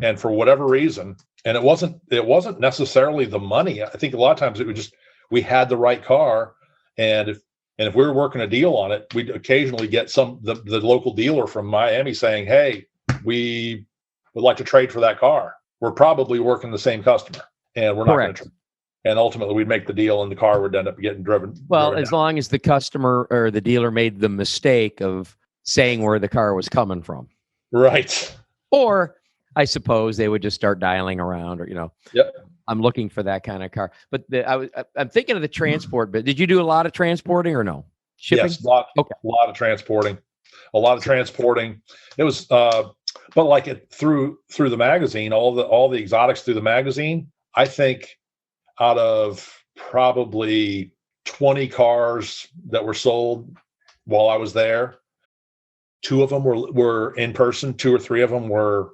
And for whatever reason, and it wasn't necessarily the money. I think a lot of times it was just, we had the right car. And if we were working a deal on it, we'd occasionally get the local dealer from Miami saying, hey, we would like to trade for that car. We're probably working the same customer, and we're not going to trade. And ultimately we'd make the deal and the car would end up getting driven. Well, as long as the customer or the dealer made the mistake of saying where the car was coming from. Right. Or I suppose they would just start dialing around, or, Yep. I'm looking for that kind of car. But I'm thinking of the transport bit. Did you do a lot of transporting or no? Shipping? Yes, a lot of transporting. A lot of transporting. It was, but like it through the magazine, all the exotics through the magazine. I think out of probably 20 cars that were sold while I was there, 2 of them were in person. 2 or 3 of them were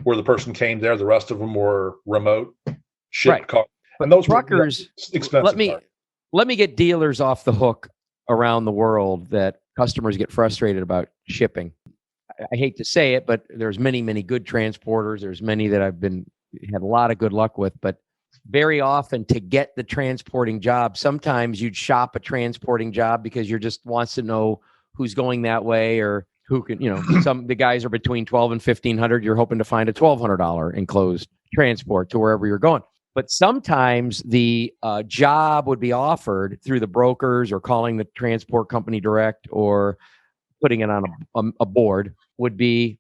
where the person came there. The rest of them were remote shipped cars. But And those truckers, were expensive. Let me get dealers off the hook around the world that customers get frustrated about shipping. I hate to say it, but there's many good transporters. There's many that I've had a lot of good luck with, but very often to get the transporting job, sometimes you'd shop a transporting job because you're just wants to know who's going that way or who can, the guys are between $1,200 and $1,500. You're hoping to find a $1,200 enclosed transport to wherever you're going. But sometimes the job would be offered through the brokers or calling the transport company direct or putting it on a board would be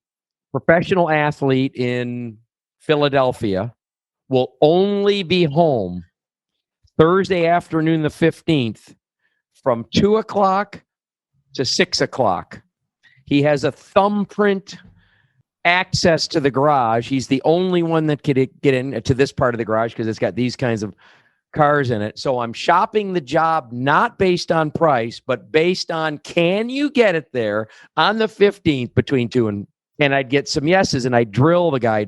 professional athlete in Philadelphia will only be home Thursday afternoon, the 15th from 2:00 to 6:00. He has a thumbprint access to the garage. He's the only one that could get in to this part of the garage because it's got these kinds of cars in it. So I'm shopping the job not based on price, but based on can you get it there on the 15th between 2 and I'd get some yeses and I'd drill the guy.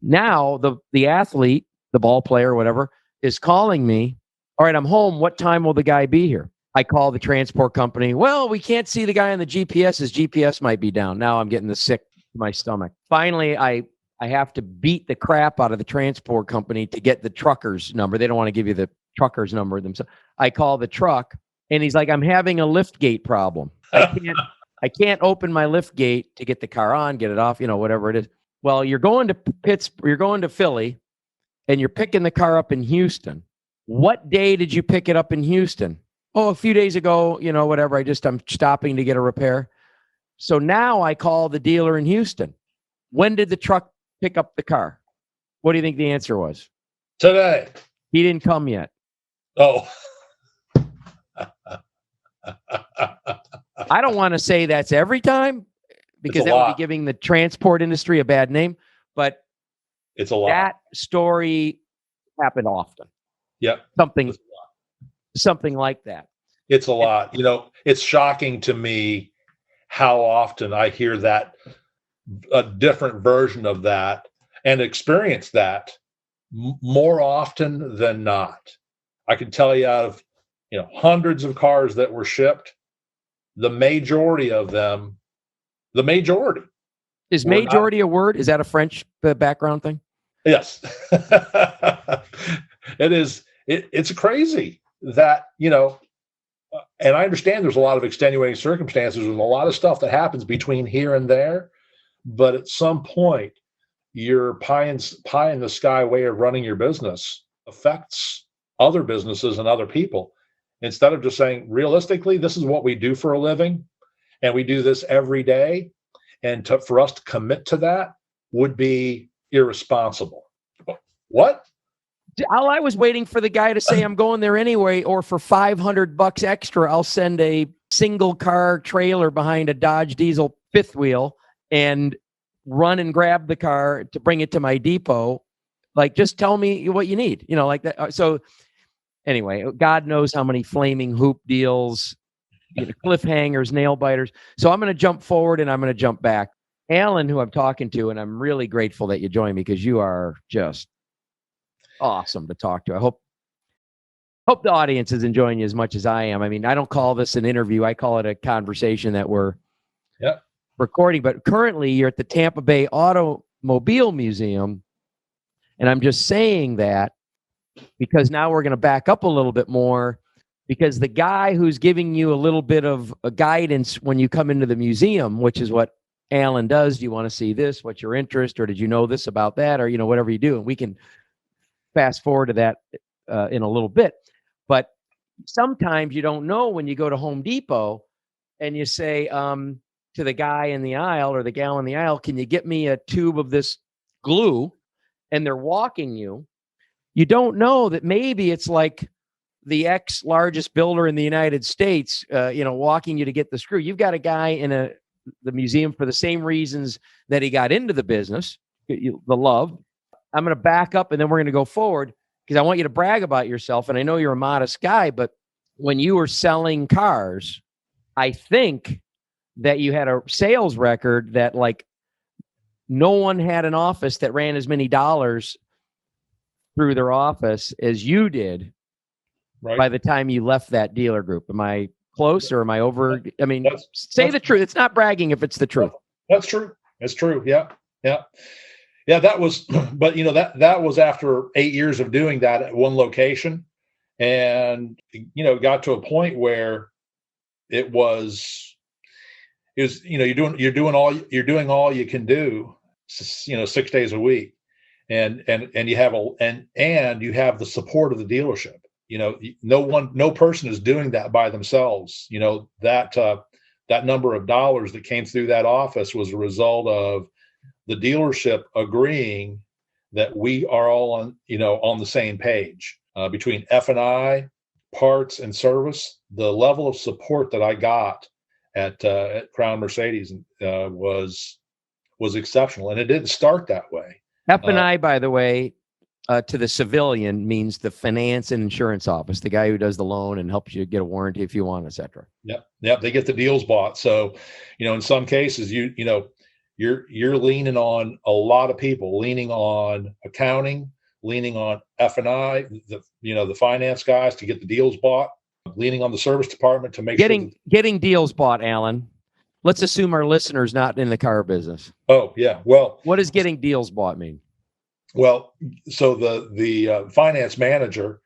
Now the athlete, the ball player, whatever, is calling me. All right, I'm home. What time will the guy be here? I call the transport company. Well, we can't see the guy on the GPS. His GPS might be down. Now I'm getting the sick to my stomach. Finally, I have to beat the crap out of the transport company to get the trucker's number. They don't want to give you the trucker's number themselves. I call the truck, and he's like, I'm having a lift gate problem. I can't open my lift gate to get the car on, get it off, whatever it is. Well, you're going to Philly, and you're picking the car up in Houston. What day did you pick it up in Houston? Oh, a few days ago, whatever. I'm stopping to get a repair. So now I call the dealer in Houston. When did the truck pick up the car? What do you think the answer was? Today. He didn't come yet. Oh. I don't want to say that's every time because that would be giving the transport industry a bad name, but it's a lot. That story happened often. Yep. Something like that. It's a lot. It's shocking to me how often I hear that, a different version of that, and experience that more often than not. I can tell you out of hundreds of cars that were shipped, the majority of them, is majority a word? Is that a French background thing? Yes. It is. It's crazy that, and I understand there's a lot of extenuating circumstances and a lot of stuff that happens between here and there, but at some point, your pie in the sky way of running your business affects other businesses and other people. Instead of just saying, realistically, this is what we do for a living, and we do this every day, and for us to commit to that would be irresponsible. What? I was waiting for the guy to say I'm going there anyway, or for $500 extra, I'll send a single car trailer behind a Dodge Diesel fifth wheel and run and grab the car to bring it to my depot. Like, just tell me what you need, like that. So anyway, God knows how many flaming hoop deals, cliffhangers, nail biters. So I'm going to jump forward and I'm going to jump back. Alan, who I'm talking to, and I'm really grateful that you joined me because you are just awesome to talk to. I hope the audience is enjoying you as much as I am. I mean, I don't call this an interview. I call it a conversation that we're recording. But currently, you're at the Tampa Bay Automobile Museum, and I'm just saying that because now we're going to back up a little bit more, because the guy who's giving you a little bit of a guidance when you come into the museum, which is what Alan does. Do you want to see this? What's your interest? Or did you know this about that? Or, whatever you do. And we can fast forward to that in a little bit. But sometimes you don't know when you go to Home Depot and you say to the guy in the aisle or the gal in the aisle, can you get me a tube of this glue? And they're walking you. You don't know that maybe it's like the ex largest builder in the United States, walking you to get the screw. You've got a guy in the museum for the same reasons that he got into the business, the love. I'm going to back up and then we're going to go forward because I want you to brag about yourself. And I know you're a modest guy, but when you were selling cars, I think that you had a sales record that like no one had an office that ran as many dollars through their office as you did by the time you left that dealer group. Am I close or am I over? I mean, say the truth. It's not bragging if it's the truth. That's true. It's true. Yeah. Yeah. Yeah. That was, but that was after 8 years of doing that at one location. And, got to a point where it was, you're doing all you can do, 6 days a week. And you have you have the support of the dealership. No person is doing that by themselves. That number of dollars that came through that office was a result of the dealership agreeing that we are all on the same page between F&I, parts, and service. The level of support that I got at Crown Mercedes was exceptional, and it didn't start that way. F&I, by the way, to the civilian means the finance and insurance office, the guy who does the loan and helps you get a warranty if you want, et cetera. Yep. They get the deals bought. So, in some cases, you're leaning on a lot of people, leaning on accounting, leaning on F&I, the finance guys to get the deals bought, leaning on the service department to make getting deals bought, Alan. Let's assume our listeners not in the car business. Oh, yeah. Well, what does getting deals bought mean? Well, so the finance manager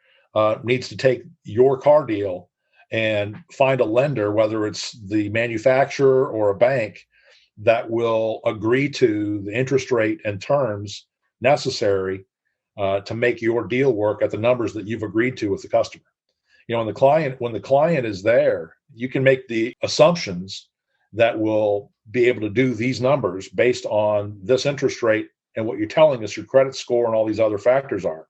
needs to take your car deal and find a lender, whether it's the manufacturer or a bank, that will agree to the interest rate and terms necessary to make your deal work at the numbers that you've agreed to with the customer. When the client is there, you can make the assumptions that will be able to do these numbers based on this interest rate and what you're telling us your credit score and all these other factors are.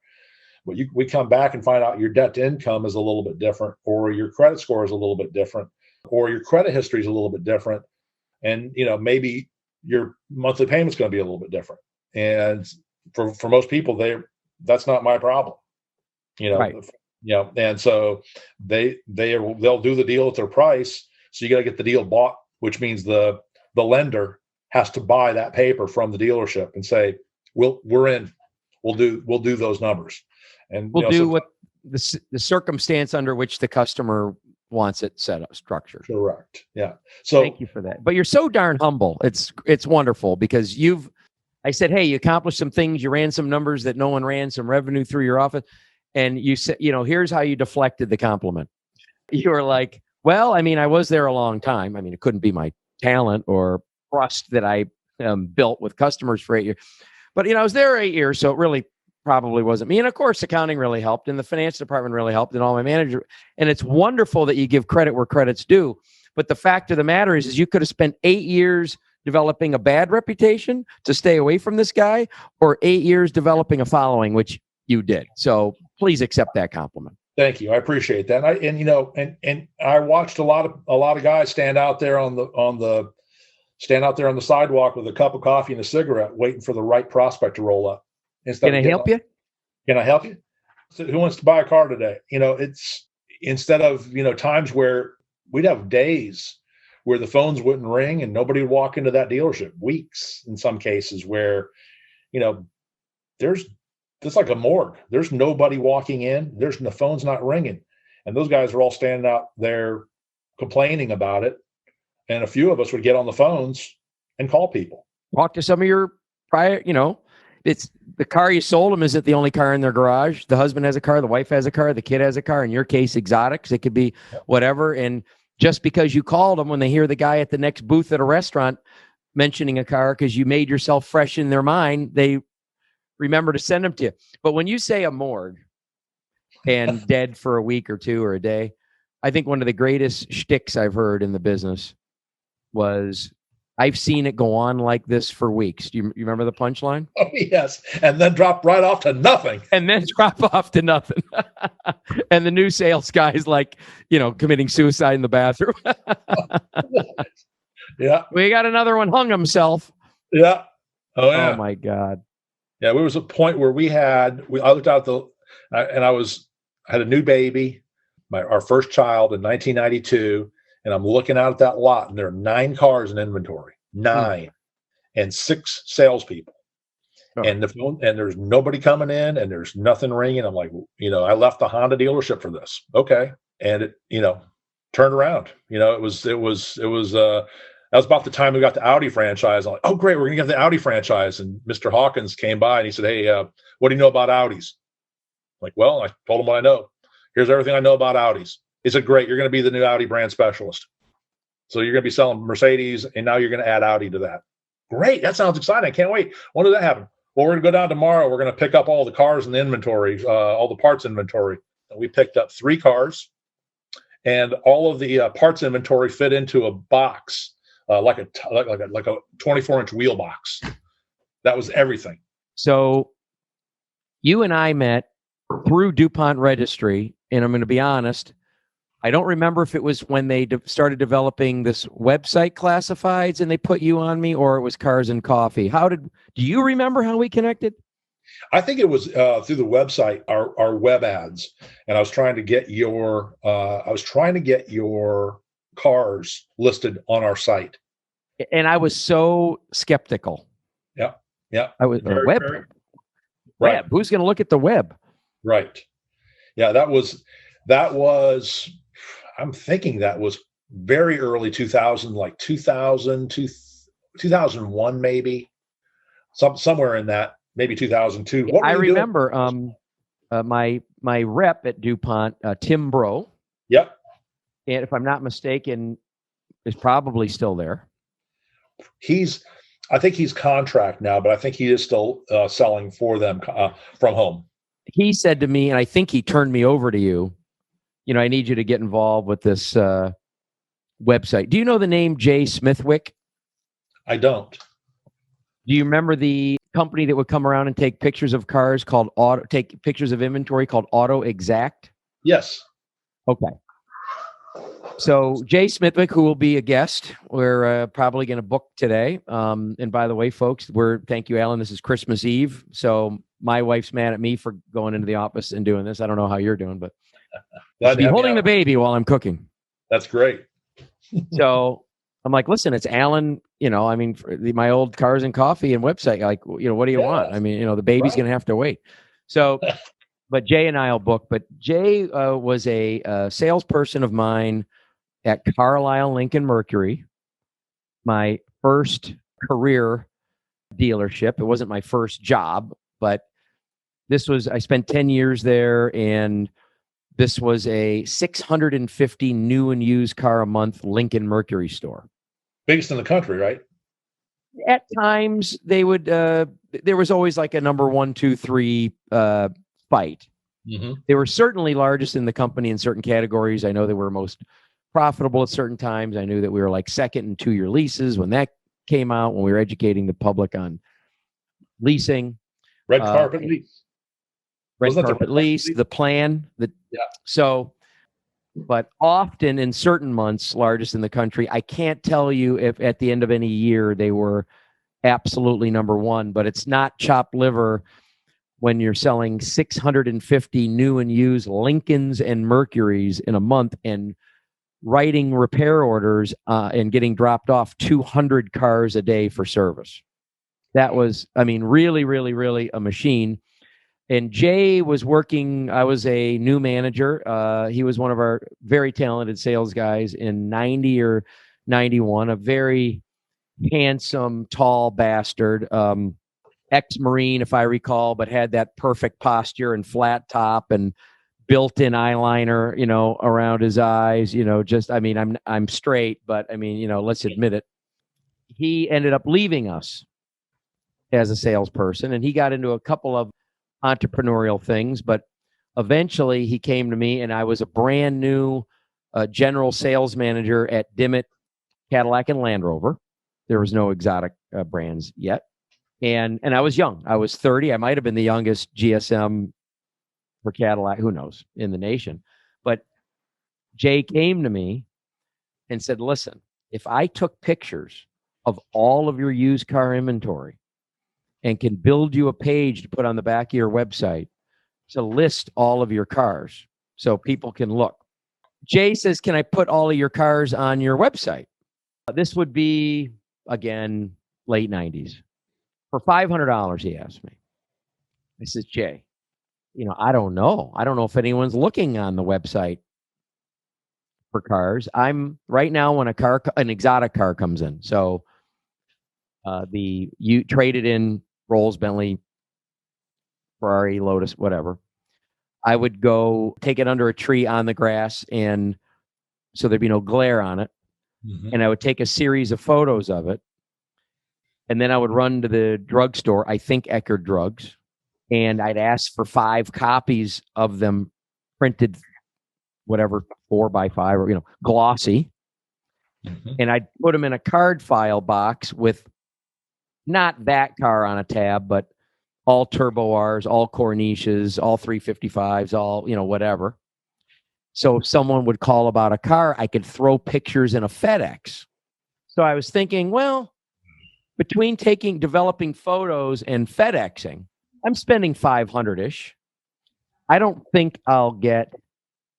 But we come back and find out your debt to income is a little bit different, or your credit score is a little bit different, or your credit history is a little bit different. And, maybe your monthly payment's going to be a little bit different. And for most people, that's not my problem, Right. And so they'll do the deal at their price. So you got to get the deal bought, which means the lender has to buy that paper from the dealership and say, we're in, we'll do those numbers. And we'll do what the circumstance under which the customer wants it set up, structured. Correct. Yeah. So thank you for that. But you're so darn humble. It's wonderful because I said, hey, you accomplished some things. You ran some numbers that no one ran, some revenue through your office. And you said, here's how you deflected the compliment. You were like, well, I was there a long time. It couldn't be my talent or trust that I built with customers for 8 years. But, I was there 8 years, so it really probably wasn't me. And of course, accounting really helped, and the finance department really helped, and all my manager. And it's wonderful that you give credit where credit's due. But the fact of the matter is you could have spent 8 years developing a bad reputation to stay away from this guy, or 8 years developing a following, which you did. So please accept that compliment. Thank you. I appreciate that. And I watched a lot of guys stand out there on the sidewalk with a cup of coffee and a cigarette, waiting for the right prospect to roll up. Can I help you? Can I help you? So who wants to buy a car today? It's instead of, times where we'd have days where the phones wouldn't ring and nobody would walk into that dealership, weeks in some cases where, it's like a morgue. There's nobody walking in. The phone's not ringing. And those guys are all standing out there complaining about it. And a few of us would get on the phones and call people. Talk to some of your prior, it's the car you sold them. Is it the only car in their garage? The husband has a car, the wife has a car, the kid has a car. In your case, exotics. It could be whatever. And just because you called them, when they hear the guy at the next booth at a restaurant mentioning a car because you made yourself fresh in their mind, they remember to send them to you. But when you say a morgue and dead for a week or two or a day, I think one of the greatest shticks I've heard in the business was I've seen it go on like this for weeks. Do you remember the punchline? Oh, yes. And then drop right off to nothing. And then drop off to nothing. And the new sales guy is like, committing suicide in the bathroom. Yeah. We got another one, hung himself. Yeah. Oh, yeah. Oh, my God. Yeah. There was a point where I looked out and I had a new baby, our first child in 1992. And I'm looking out at that lot, and there are 9 cars in inventory, 9, and 6 salespeople. Oh. And there's nobody coming in, and there's nothing ringing. I'm like, I left the Honda dealership for this. Okay. And it, turned around. That was about the time we got the Audi franchise. I'm like, oh, great, we're going to get the Audi franchise. And Mr. Hawkins came by and he said, hey, what do you know about Audis? I'm like, well, I told him what I know. Here's everything I know about Audis. He said, great, you're going to be the new Audi brand specialist. So you're going to be selling Mercedes, and now you're going to add Audi to that. Great, that sounds exciting. I can't wait. When does that happen? Well, we're going to go down tomorrow. We're going to pick up all the cars in the inventory, all the parts inventory. And we picked up 3 cars, and all of the parts inventory fit into a box, like a 24-inch wheel box. That was everything. So you and I met through duPont Registry, and I'm going to be honest, I don't remember if it was when they started developing this website classifieds and they put you on me, or it was Cars and Coffee. Do you remember how we connected? I think it was through the website, our web ads, and I was trying to get your cars listed on our site. And I was so skeptical. Yeah, yeah. I was web. Right. Who's going to look at the web? Right. Yeah, that was. I'm thinking that was very early 2000, like 2000, 2001, maybe somewhere in that, maybe 2002. What I remember my rep at DuPont, Tim Bro. Yep. And if I'm not mistaken, is probably still there. I think he's contract now, but I think he is still selling for them from home. He said to me, and I think he turned me over to you, I need you to get involved with this website. Do you know the name Jay Smithwick? I don't. Do you remember the company that would come around and take pictures of cars take pictures of inventory called Auto Exact? Yes. Okay. So Jay Smithwick, who will be a guest, we're probably going to book today. And by the way, folks, thank you, Alan. This is Christmas Eve. So my wife's mad at me for going into the office and doing this. I don't know how you're doing, but I'll be holding the baby while I'm cooking. That's great. So I'm like, listen, it's Alan, my old Cars and Coffee and website. Like, what do you want? I mean, the baby's going to have to wait. So, but Jay and I'll book. But Jay was a salesperson of mine at Carlisle Lincoln Mercury, my first career dealership. It wasn't my first job, but I spent 10 years there, and this was a 650 new and used car a month Lincoln Mercury store. Biggest in the country, right? At times they would, there was always like a number 1, 2, 3 fight. Mm-hmm. They were certainly largest in the company in certain categories. I know they were most profitable at certain times. I knew that we were like 2nd and 2-year leases when that came out, when we were educating the public on leasing. Red carpet lease. Red carpet lease, the plan. So, but often in certain months, largest in the country. I can't tell you if at the end of any year they were absolutely number 1, but it's not chopped liver when you're selling 650 new and used Lincolns and Mercuries in a month and writing repair orders and getting dropped off 200 cars a day for service. That was, really, really, really a machine. And Jay was working, I was a new manager. He was one of our very talented sales guys in 90 or 91, a very handsome, tall bastard, ex-Marine, if I recall, but had that perfect posture and flat top and built-in eyeliner, around his eyes, I'm straight, but let's admit it. He ended up leaving us as a salesperson, and he got into a couple of entrepreneurial things, but eventually he came to me, and I was a brand new general sales manager at Dimmitt Cadillac and Land Rover. There was no exotic brands yet. And I was young. I was 30. I might have been the youngest GSM for Cadillac, who knows, in the nation. But Jay came to me and said, listen, if I took pictures of all of your used car inventory and can build you a page to put on the back of your website to list all of your cars so people can look. Jay says, can I put all of your cars on your website? This would be, again, late 90s. For $500, he asked me. I said, Jay, I don't know. I don't know if anyone's looking on the website for cars. I'm right now when an exotic car comes in. So you traded in Rolls, Bentley, Ferrari, Lotus, whatever. I would go take it under a tree on the grass, and so there'd be no glare on it. Mm-hmm. And I would take a series of photos of it. And then I would run to the drugstore, I think Eckerd Drugs, and I'd ask for 5 copies of them printed, whatever, 4x5 or, glossy. Mm-hmm. And I'd put them in a card file box with not that car on a tab, but all Turbo Rs, all Corniches, all 355s, all, whatever. So if someone would call about a car, I could throw pictures in a FedEx. So I was thinking, well, between developing photos and FedExing, I'm spending $500-ish. I don't think I'll get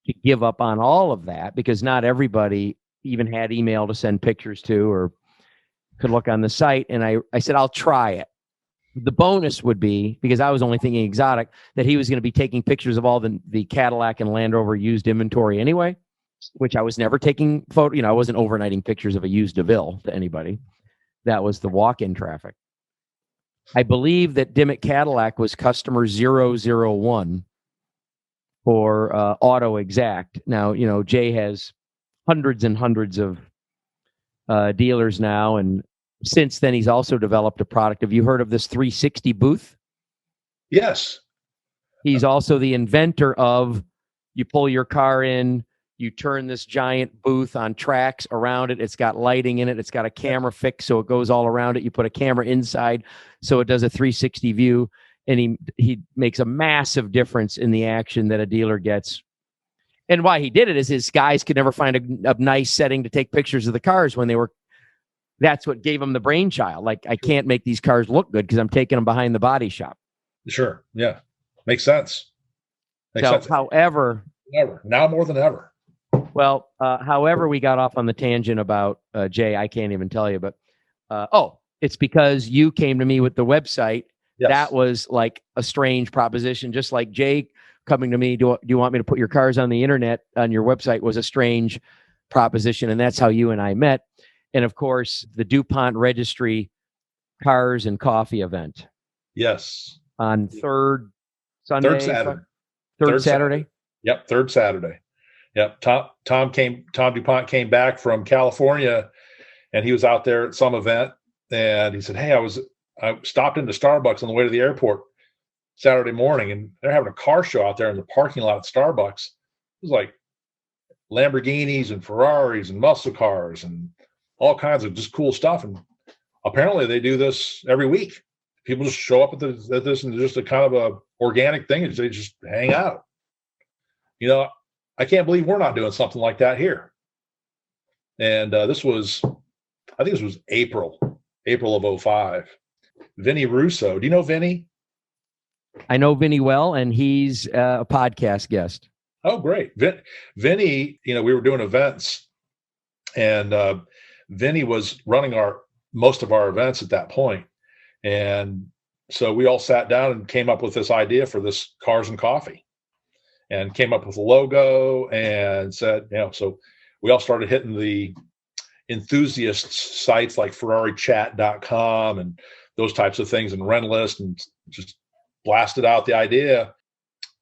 to give up on all of that because not everybody even had email to send pictures to or could look on the site. And I said, I'll try it. The bonus would be, because I was only thinking exotic, that he was going to be taking pictures of all the Cadillac and Land Rover used inventory anyway, which I was never taking I wasn't overnighting pictures of a used DeVille to anybody. That was the walk-in traffic. I believe that Dimmick Cadillac was customer 001 for Auto Exact. Now, Jay has hundreds and hundreds of dealers now, and since then he's also developed a product. Have you heard of this 360 booth? Yes. He's also the inventor of, you pull your car in, you turn this giant booth on tracks around it. It's got lighting in it. It's got a camera fix, so it goes all around it. You put a camera inside, so it does a 360 view, and he makes a massive difference in the action that a dealer gets. And why he did it is his guys could never find a nice setting to take pictures of the cars when they were. That's what gave him the brainchild. Like, I can't make these cars look good because I'm taking them behind the body shop. Sure. Yeah. Makes sense. However, now more than ever. Well, however, we got off on the tangent about Jay. I can't even tell you, but it's because you came to me with the website. Yes. That was like a strange proposition, just like Jay coming to me. Do you want me to put your cars on the internet on your website was a strange proposition, and that's how you and I met. And of course, the DuPont Registry Cars and Coffee event. Yes. On third Saturday. Yep, third Saturday. Yep. Tom DuPont came back from California, and he was out there at some event, and he said, "Hey, I stopped into Starbucks on the way to the airport Saturday morning, and they're having a car show out there in the parking lot at Starbucks. It was like Lamborghinis and Ferraris and muscle cars and all kinds of just cool stuff. And apparently they do this every week. People just show up at this and just a kind of a organic thing. They just hang out. I can't believe we're not doing something like that here." And this was April of 2005. Vinnie Russo. Do you know Vinnie? I know Vinnie well, and he's a podcast guest. Oh, great. Vinnie, we were doing events, and Vinnie was running most of our events at that point. And so we all sat down and came up with this idea for this Cars and Coffee, and came up with a logo and said, so we all started hitting the enthusiast sites like FerrariChat.com and those types of things, and Renlist, and just blasted out the idea,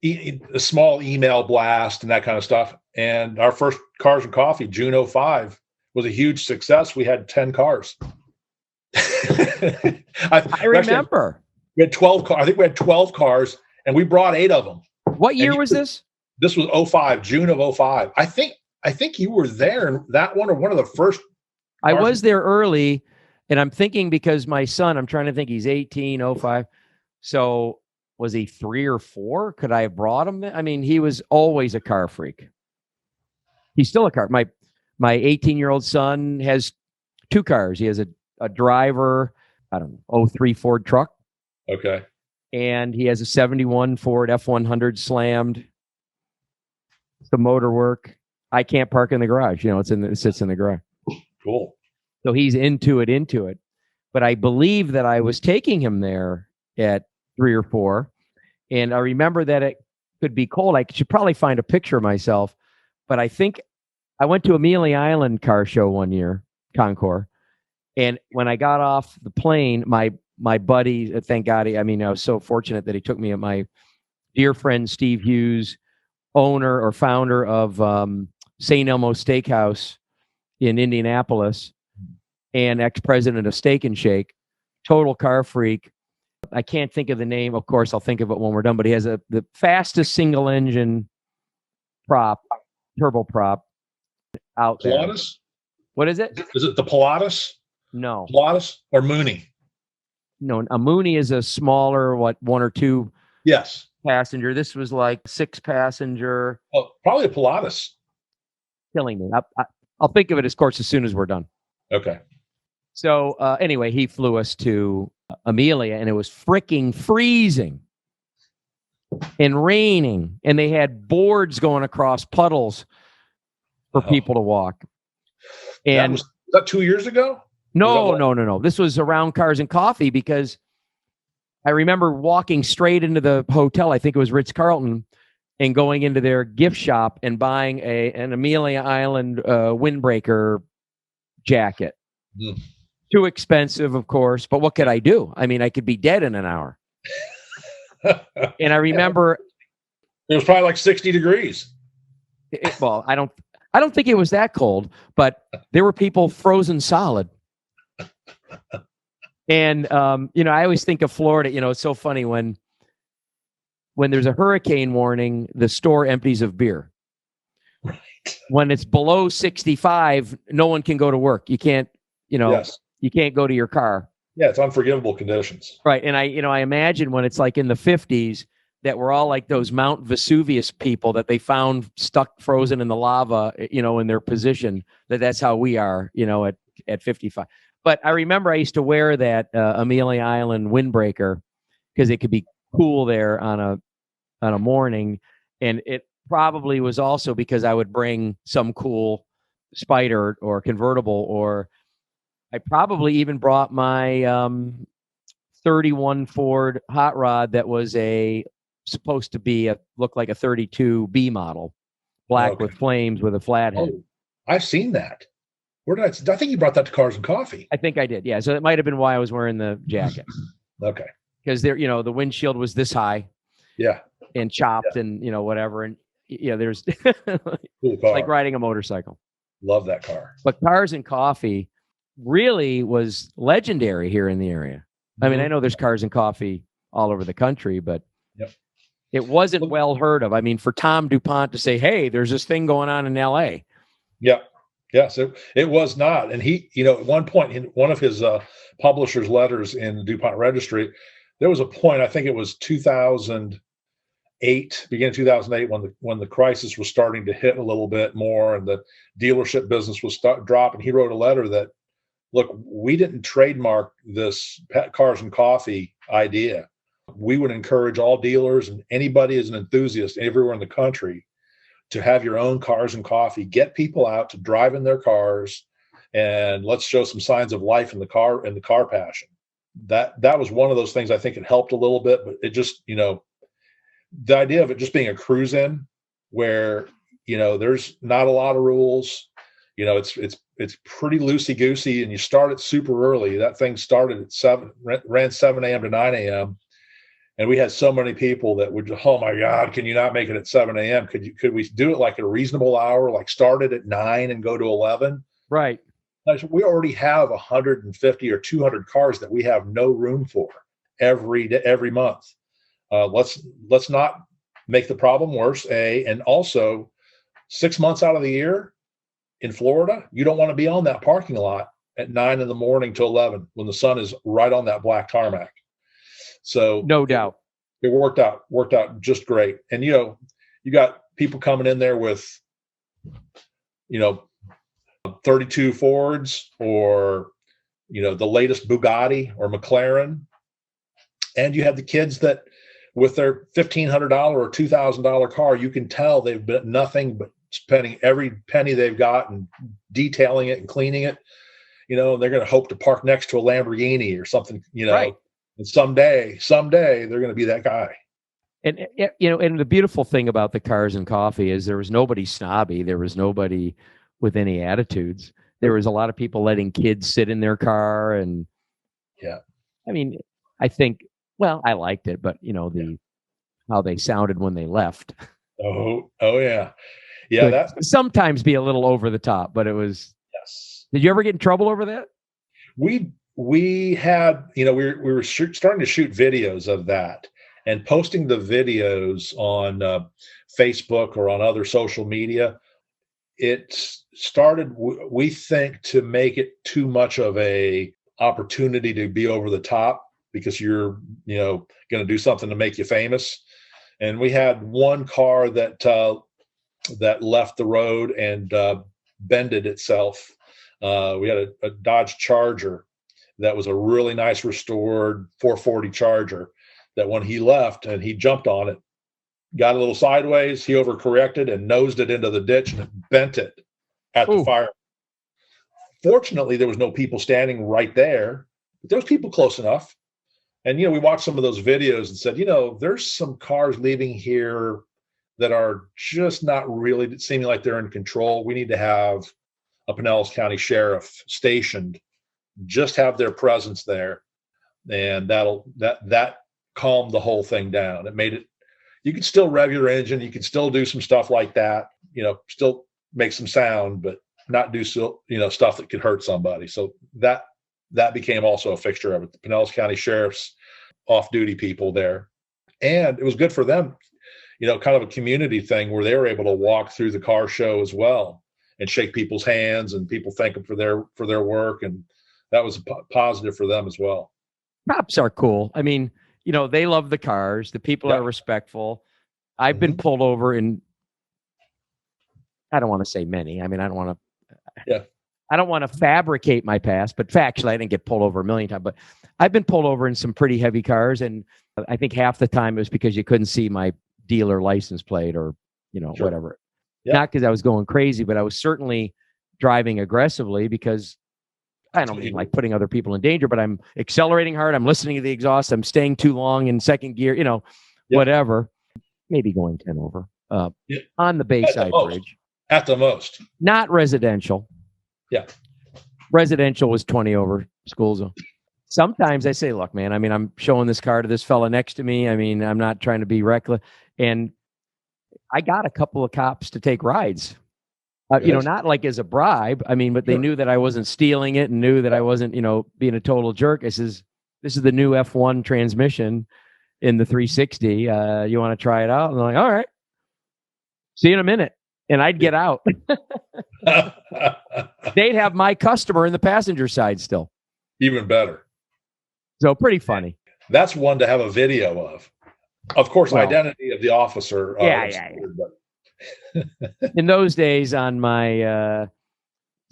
a small email blast and that kind of stuff. And our first Cars and Coffee, June 2005, was a huge success. We had 10 cars. I remember. We had 12 cars. I think we had 12 cars, and we brought 8 of them. What year was this? This was 2005, June of 2005. I think you were there in that one, or one of the first. I was there early, And I'm thinking because my son, I'm trying to think, he's 18, 05. So was he 3 or 4? Could I have brought him? I mean, he was always a car freak. He's still a car. My 18-year-old son has 2 cars. He has a driver, I don't know, 03 Ford truck. Okay. And he has a 71 Ford F100 slammed. The motor work. I can't park in the garage. It sits in the garage. Cool. So he's into it. But I believe that I was taking him there at 3 or 4. And I remember that it could be cold. I should probably find a picture of myself. But I think I went to Amelia Island car show one year, Concours. And when I got off the plane, my buddy, thank God, I was so fortunate that he took me at my dear friend Steve Hughes, owner or founder of St. Elmo Steakhouse in Indianapolis and ex-president of Steak and Shake, total car freak. I can't think of the name. Of course, I'll think of it when we're done, but he has the fastest single engine turbo prop out there. Pilatus? What is it? Is it the Pilatus? No. Pilatus or Mooney? No, a Mooney is a smaller, 1 or 2 Yes. passenger. This was like 6 passenger. Well, probably a Pilatus. Killing me. I'll think of it, of course, as soon as we're done. Okay. So anyway, he flew us to Amelia, and it was freaking freezing and raining, and they had boards going across puddles for people to walk. And was that 2 years ago? No. This was around Cars and Coffee, because I remember walking straight into the hotel. I think it was Ritz-Carlton, and going into their gift shop and buying an Amelia Island windbreaker jacket. Mm. Too expensive, of course, but what could I do? I mean, I could be dead in an hour. And I remember it was probably like 60 degrees. Well, I don't think it was that cold, but there were people frozen solid. And I always think of Florida. It's so funny when there's a hurricane warning, the store empties of beer. Right. When it's below 65, no one can go to work. You can't, Yes. You can't go to your car. Yeah, it's unforgivable conditions. Right. And I imagine when it's like in the 50s that we're all like those Mount Vesuvius people that they found stuck frozen in the lava, in their position, that's how we are, at 55. But I remember I used to wear that Amelia Island windbreaker because it could be cool there on a morning. And it probably was also because I would bring some cool Spider or convertible, or I probably even brought my 31 Ford hot rod that was supposed to look like a 32 B model, black with flames with a flathead. Oh, I've seen that. Where did I think you brought that to Cars and Coffee. I think I did. Yeah. So it might've been why I was wearing the jacket. Okay. Because there, the windshield was this high. Yeah. And chopped and, whatever. And there's cool car. Like riding a motorcycle. Love that car. But Cars and Coffee really was legendary here in the area. I mean, I know there's Cars and Coffee all over the country, but it wasn't well heard of. I mean, for Tom DuPont to say, hey, there's this thing going on in LA. Yeah. Yes, it was not. And he, at one point in one of his publisher's letters in the DuPont Registry, there was a point, I think it was 2008, beginning of 2008, when the crisis was starting to hit a little bit more and the dealership business was dropping. He wrote a letter that, look, we didn't trademark this Cars and Coffee idea. We would encourage all dealers and anybody as an enthusiast everywhere in the country to have your own Cars and Coffee, get people out to drive in their cars, and let's show some signs of life in the car passion. That was one of those things. I think it helped a little bit, but it just, the idea of it just being a cruise in where, there's not a lot of rules, it's pretty loosey goosey, and you start it super early. That thing started at 7, ran 7 a.m. to 9 a.m. And we had so many people that would, oh my God, can you not make it at 7 a.m.? Could we do it like a reasonable hour, like start it at 9 and go to 11? Right. We already have 150 or 200 cars that we have no room for every month. Let's not make the problem worse. And also 6 months out of the year in Florida, you don't want to be on that parking lot at 9 in the morning to 11 when the sun is right on that black tarmac. So no doubt. It worked out just great. And, you got people coming in there with, 32 Fords or, the latest Bugatti or McLaren. And you have the kids that with their $1,500 or $2,000 car, you can tell they've been nothing but spending every penny they've got and detailing it and cleaning it. And they're going to hope to park next to a Lamborghini or something, Right. And someday they're going to be that guy. And, and the beautiful thing about the Cars and Coffee is there was nobody snobby. There was nobody with any attitudes. There was a lot of people letting kids sit in their car. And yeah, I mean, I think, well, I liked it, but how they sounded when they left. Oh yeah. Yeah. That sometimes be a little over the top, but it was, yes. Did you ever get in trouble over that? We had, we were starting to shoot videos of that and posting the videos on Facebook or on other social media. It started, we think, to make it too much of a opportunity to be over the top because you're, going to do something to make you famous. And we had one car that left the road and bended itself. We had a Dodge Charger that was a really nice restored 440 Charger that when he left and he jumped on it, got a little sideways, he overcorrected and nosed it into the ditch and bent it at the fire. Fortunately, there was no people standing right there, but there was people close enough. And, we watched some of those videos and said, there's some cars leaving here that are just not really seeming like they're in control. We need to have a Pinellas County sheriff stationed, just have their presence there. And that calmed the whole thing down. It made it, you could still rev your engine. You could still do some stuff like that, still make some sound, but not do stuff that could hurt somebody. So that became also a fixture of it. The Pinellas County Sheriff's off-duty people there. And it was good for them, kind of a community thing where they were able to walk through the car show as well and shake people's hands and people thank them for their work. And that was positive for them as well. Cops are cool. I mean, they love the cars. The people are respectful. I've been pulled over in, I don't want to say many. I mean, I don't want to fabricate my past, but factually, I didn't get pulled over a million times. But I've been pulled over in some pretty heavy cars, and I think half the time it was because you couldn't see my dealer license plate or whatever. Yeah. Not because I was going crazy, but I was certainly driving aggressively because I don't mean like putting other people in danger, but I'm accelerating hard. I'm listening to the exhaust. I'm staying too long in second gear. Whatever. Maybe going 10 over on the Bayside Bridge. At the most. Not residential. Yeah. Residential was 20 over school zone. Sometimes I say, look, man, I mean, I'm showing this car to this fella next to me. I mean, I'm not trying to be reckless. And I got a couple of cops to take rides, not like as a bribe. I mean, but they knew that I wasn't stealing it and knew that I wasn't, being a total jerk. This is the new F1 transmission in the 360. You want to try it out? And they're like, all right, see you in a minute. And I'd get out. They'd have my customer in the passenger side still. Even better. So pretty funny. That's one to have a video of. Of course, identity of the officer. Yeah. In those days on my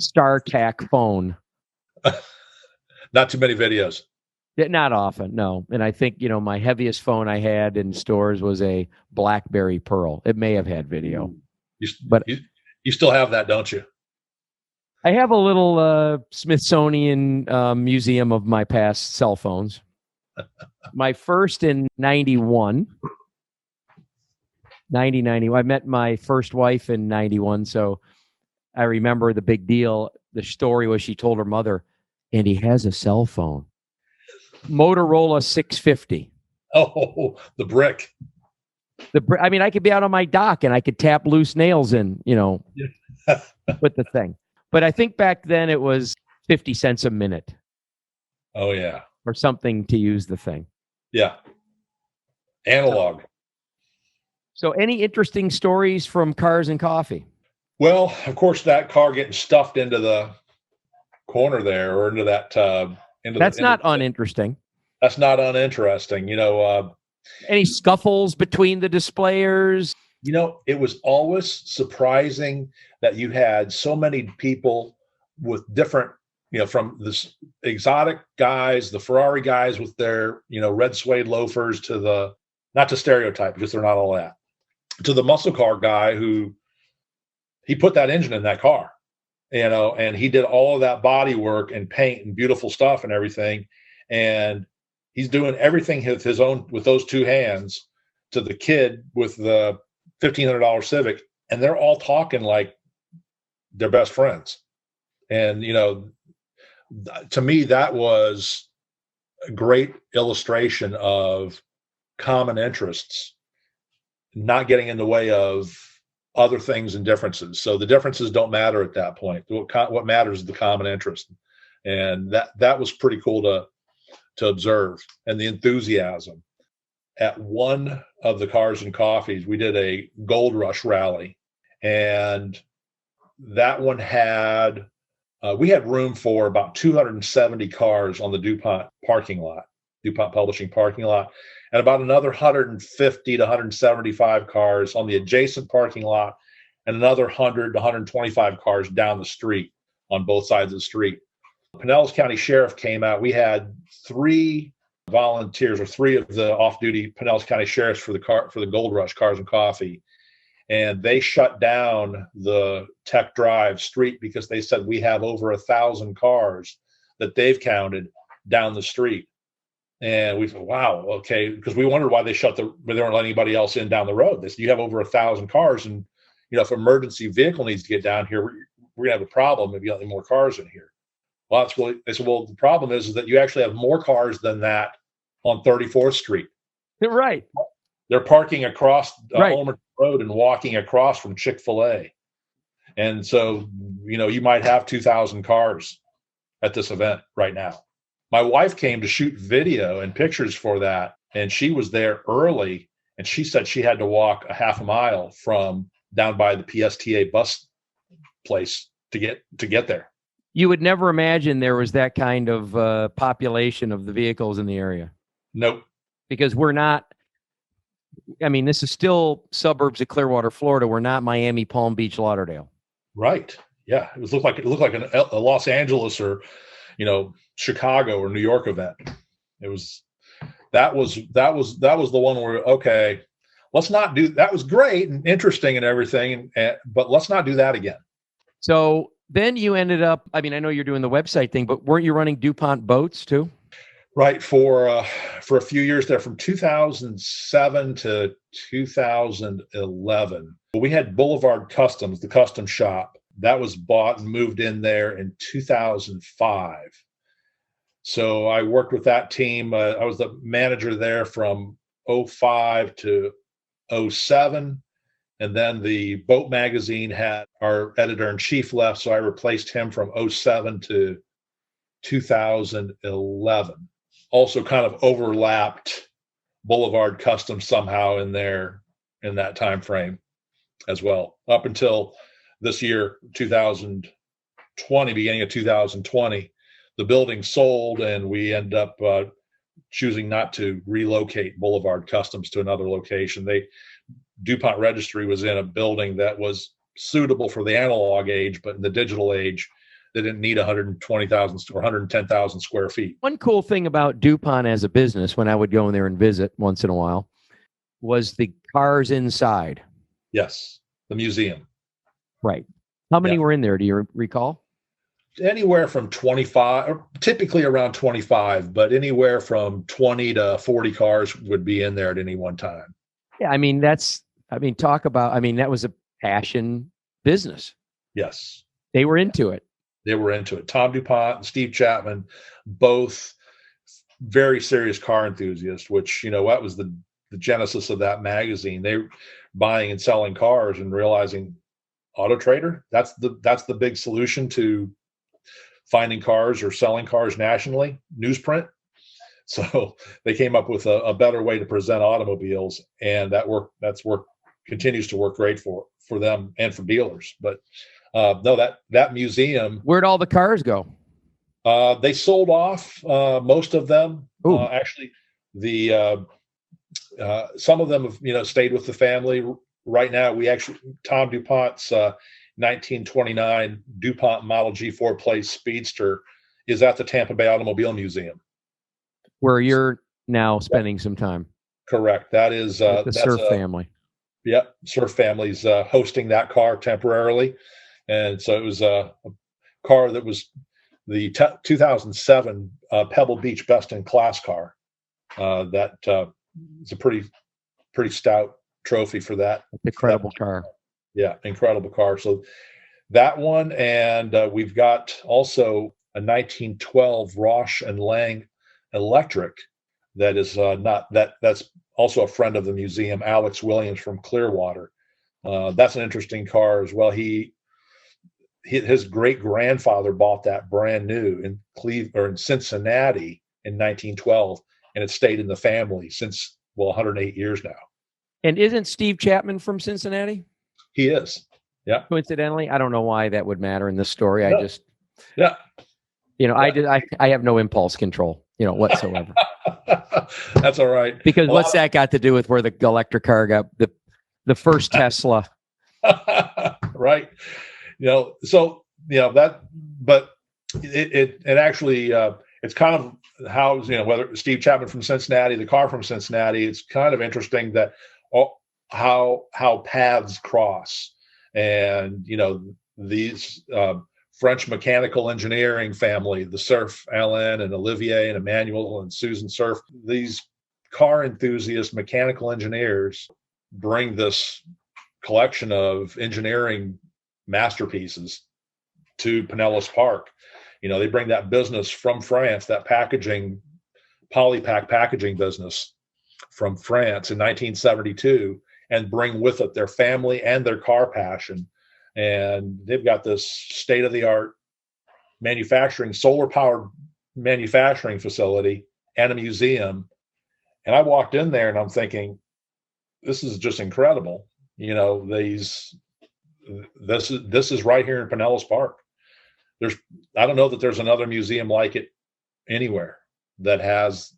StarTAC phone. Not too many videos. Not often, no. And I think, my heaviest phone I had in stores was a BlackBerry Pearl. It may have had video. But you still have that, don't you? I have a little Smithsonian museum of my past cell phones. My first in 91. I met my first wife in 91, so I remember the big deal. The story was she told her mother, and he has a cell phone. Motorola 650. Oh, the brick. I mean, I could be out on my dock and I could tap loose nails in, with the thing. But I think back then it was 50 cents a minute. Oh, yeah. Or something to use the thing. Yeah. Analog. So any interesting stories from Cars and Coffee? Well, of course, that car getting stuffed into the corner there, or into that tub. That's not uninteresting. That's not uninteresting. Any scuffles between the displayers? It was always surprising that you had so many people with different, from this exotic guys, the Ferrari guys with their, red suede loafers, to not to stereotype because they're not all that, to the muscle car guy who he put that engine in that car, and he did all of that body work and paint and beautiful stuff and everything. And he's doing everything with his own, with those two hands, to the kid with the $1,500 Civic, and they're all talking like they're best friends. And, to me, that was a great illustration of common interests not getting in the way of other things and differences. So the differences don't matter at that point. What matters is the common interest. And that was pretty cool to observe, and the enthusiasm. At one of the Cars and Coffees, we did a Gold Rush rally, and that one had, we had room for about 270 cars on the DuPont parking lot, DuPont Publishing parking lot, and about another 150 to 175 cars on the adjacent parking lot, and another 100 to 125 cars down the street on both sides of the street. Pinellas County Sheriff came out. We had 3 volunteers, or 3 of the off-duty Pinellas County Sheriffs for the Gold Rush Cars and Coffee, and they shut down the Tech Drive street because they said we have over 1,000 cars that they've counted down the street. And we said, wow, okay, because we wondered why they weren't letting anybody else in down the road. They said, you have over 1,000 cars, and if an emergency vehicle needs to get down here, we're gonna have a problem if you got any more cars in here. Well, they said, well, the problem is that you actually have more cars than that on 34th Street. Right. They're parking across Right. Ulmer Road and walking across from Chick-fil-A. And so, you might have 2,000 cars at this event right now. My wife came to shoot video and pictures for that, and she was there early, and she said she had to walk a half a mile from down by the PSTA bus place to get there. You would never imagine there was that kind of population of the vehicles in the area. Nope. Because we're not, this is still suburbs of Clearwater, Florida. We're not Miami, Palm Beach, Lauderdale. Right. Yeah. It looked like a Los Angeles or, Chicago or New York event. That was the one where, okay, let's not do, that was great and interesting and everything, but let's not do that again. So then you ended up, I know you're doing the website thing, but weren't you running DuPont boats too? Right. For a few years there, from 2007 to 2011, we had Boulevard Customs, the custom shop that was bought and moved in there in 2005. So I worked with that team. I was the manager there from 2005 to 2007. And then the boat magazine had our editor-in-chief left, so I replaced him from 2007 to 2011. Also kind of overlapped Boulevard Customs somehow in there in that time frame as well, up until this year, 2020, beginning of 2020. The building sold, and we ended up choosing not to relocate Boulevard Customs to another location. DuPont Registry was in a building that was suitable for the analog age, but in the digital age, they didn't need 120,000 or 110,000 square feet. One cool thing about DuPont as a business, when I would go in there and visit once in a while, was the cars inside. Yes, the museum. Right. How many were in there? Do you recall? Anywhere from 25, or typically around 25, but anywhere from 20 to 40 cars would be in there at any one time. Yeah, talk about, that was a passion business. Yes. They were into it. They were into it. Tom DuPont and Steve Chapman, both very serious car enthusiasts, which, that was the genesis of that magazine. They were buying and selling cars and realizing Auto Trader, that's the big solution to finding cars or selling cars nationally, newsprint. So they came up with a better way to present automobiles, and that's work continues to work great for them and for dealers. But no, that museum. Where'd all the cars go? They sold off most of them. Ooh. Actually, the some of them have stayed with the family. Right now, Tom DuPont's 1929 DuPont Model G4 Place Speedster is at the Tampa Bay Automobile Museum, where you're now spending some time. Correct. That is the that's Surf family. Yep, Surf family's hosting that car temporarily, and so it was a car that was the 2007 Pebble Beach Best in Class car. That is a pretty stout trophy for that. Incredible car. Yeah, incredible car. So that one, and we've got also a 1912 Roush and Lang electric that is that's also a friend of the museum, Alex Williams from Clearwater. That's an interesting car as well. His great grandfather bought that brand new in Cincinnati in 1912, and it stayed in the family since 108 years now. And isn't Steve Chapman from Cincinnati? He is. Yeah. Coincidentally, I don't know why that would matter in this story. Yeah. I have no impulse control, whatsoever. That's all right. Because what's that got to do with where the electric car got the first Tesla? Right. So that, but it actually it's kind of how whether Steve Chapman from Cincinnati, the car from Cincinnati, it's kind of interesting that how paths cross, and these French mechanical engineering family, the Surf, Alan and Olivier and Emmanuel and Susan Surf, these car enthusiast mechanical engineers bring this collection of engineering masterpieces to Pinellas Park. They bring that business from France, that packaging, polypack packaging business from France in 1972, and bring with it their family and their car passion. And they've got this state-of-the-art solar-powered manufacturing facility and a museum. And I walked in there and I'm thinking, this is just incredible. This is right here in Pinellas Park. I don't know that there's another museum like it anywhere that has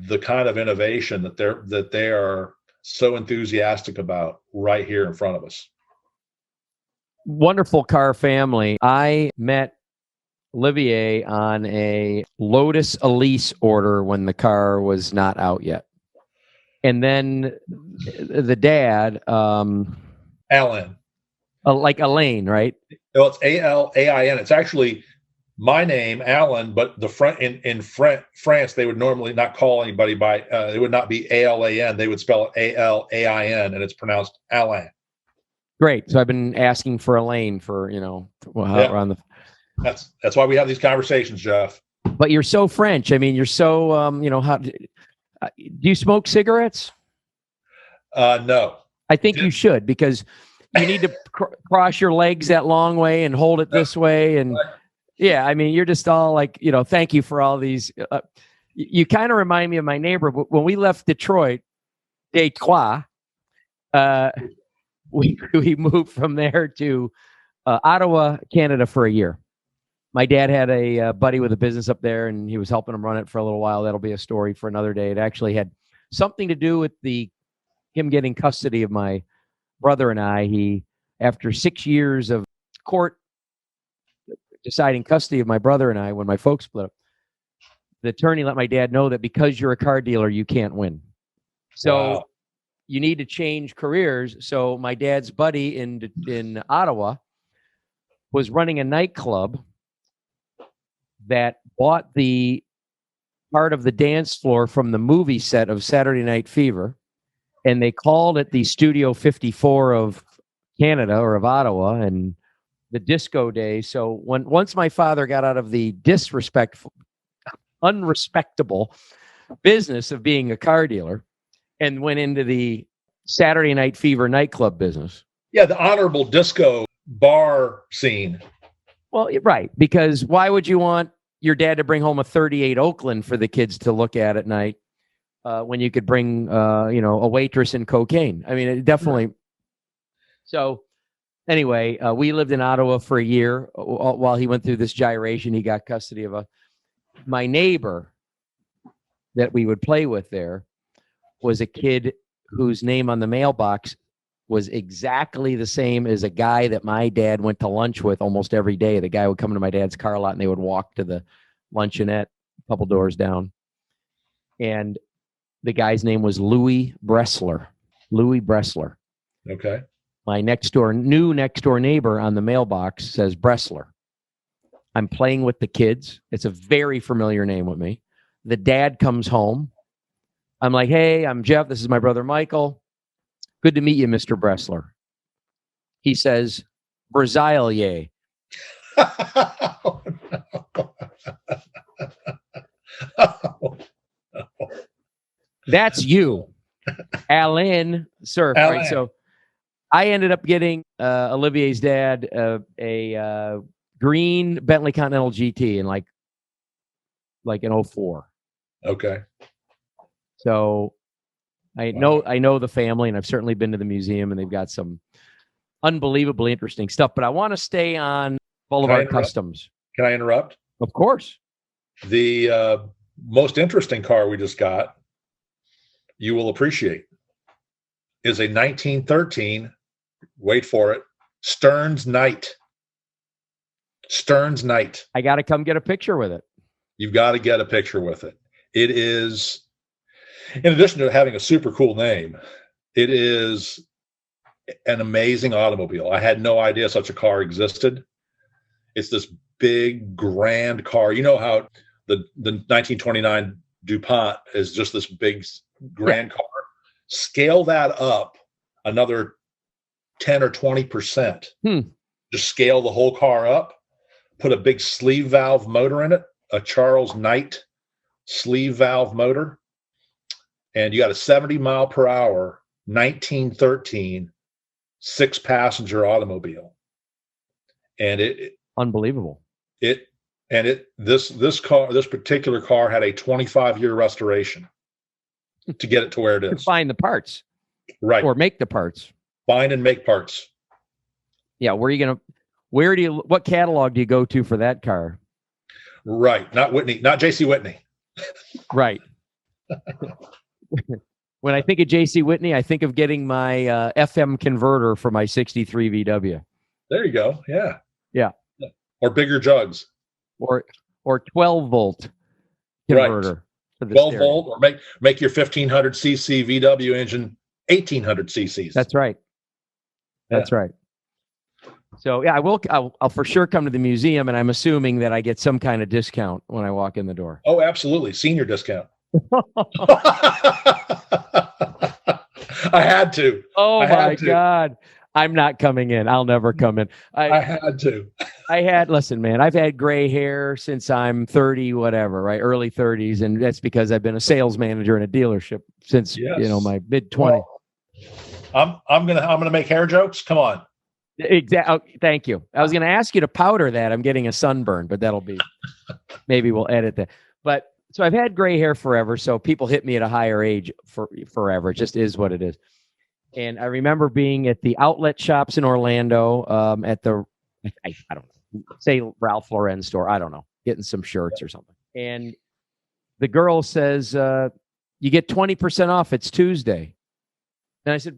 the kind of innovation that they are so enthusiastic about right here in front of us. Wonderful car family. I met Olivier on a Lotus Elise order when the car was not out yet. And then the dad, Alan. Like Elaine, right? No, it's Alain. It's actually my name, Alan, but in France, they would normally not call anybody by, it would not be Alan. They would spell it Alain, and it's pronounced Alain. Great. So I've been asking for Elaine for, around the. That's why we have these conversations, Jeff. But you're so French. I mean, you're so, do you smoke cigarettes? No. I think you should, because you need to cross your legs that long way and hold it this way. And yeah, I mean, you're just all like, thank you for all these. You kind of remind me of my neighbor. When we left Detroit, Detroit, we moved from there to Ottawa, Canada for a year. My dad had a buddy with a business up there, and he was helping him run it for a little while. That'll be a story for another day. It actually had something to do with him getting custody of my brother and I. He, after 6 years of court deciding custody of my brother and I, when my folks split up, the attorney let my dad know that because you're a car dealer, you can't win. So wow. You need to change careers. So my dad's buddy in Ottawa was running a nightclub that bought the part of the dance floor from the movie set of Saturday Night Fever, and they called it the Studio 54 of Canada, or of Ottawa, and the disco days. So once my father got out of the unrespectable business of being a car dealer and went into the Saturday Night Fever nightclub business. Yeah, the honorable disco bar scene. Well, right, because why would you want your dad to bring home a 38 Oakland for the kids to look at night when you could bring, a waitress and cocaine? I mean, it definitely. So Anyway, we lived in Ottawa for a year. While he went through this gyration, he got custody of my neighbor that we would play with there was a kid whose name on the mailbox was exactly the same as a guy that my dad went to lunch with almost every day. The guy would come into my dad's car lot and they would walk to the luncheonette a couple doors down. And the guy's name was Louis Bressler. Louis Bressler. Okay. My next door neighbor on the mailbox says Bressler. I'm playing with the kids. It's a very familiar name with me. The dad comes home. I'm like, hey, I'm Jeff. This is my brother, Michael. Good to meet you, Mr. Bressler. He says, Brazilier. Oh, no. Oh, no. That's you, Alan, sir. Alan. Right, so I ended up getting Olivier's dad a green Bentley Continental GT in like in 04. Okay. So I know the family, and I've certainly been to the museum, and they've got some unbelievably interesting stuff. But I want to stay on Boulevard Customs. Can I interrupt? Of course. The most interesting car we just got, you will appreciate, is a 1913, wait for it, Stearns Knight. Stearns Knight. I got to come get a picture with it. You've got to get a picture with it. It is, in addition to having a super cool name, it is an amazing automobile. I had no idea such a car existed. It's this big, grand car. You know how the 1929 DuPont is just this big, grand car. Scale that up another 10 or 20%. Just scale the whole car up. Put a big sleeve valve motor in it, a Charles Knight sleeve valve motor, and you got a 70 mile per hour 1913 6-passenger automobile. And it unbelievable. This particular car had a 25-year restoration to get it to where it is. Find the parts. Right. Or make the parts. Find and make parts. Yeah, what catalog do you go to for that car? Right. Not Whitney, not JC Whitney. Right. When I think of JC Whitney, I think of getting my FM converter for my 63 VW. There you go. Yeah. Yeah. Or bigger jugs. Or 12 volt converter. Right. 12 volt, or make your 1500 cc VW engine 1800 cc's. That's right. That's right. So yeah, I'll for sure come to the museum, and I'm assuming that I get some kind of discount when I walk in the door. Oh, absolutely. Senior discount. I had to. Oh my God. I'm not coming in. I'll never come in. I had to. Listen, man, I've had gray hair since I'm 30, whatever, right? Early 30s. And that's because I've been a sales manager in a dealership since, my mid 20s. Well, I'm going to make hair jokes. Come on. Exactly. Oh, thank you. I was going to ask you to powder that. I'm getting a sunburn, but that'll be, maybe we'll edit that. But so I've had gray hair forever. So people hit me at a higher age forever. It just is what it is. And I remember being at the outlet shops in Orlando, at the, I don't know, say Ralph Lauren store. I don't know, getting some shirts or something. And the girl says, you get 20% off. It's Tuesday. And I said,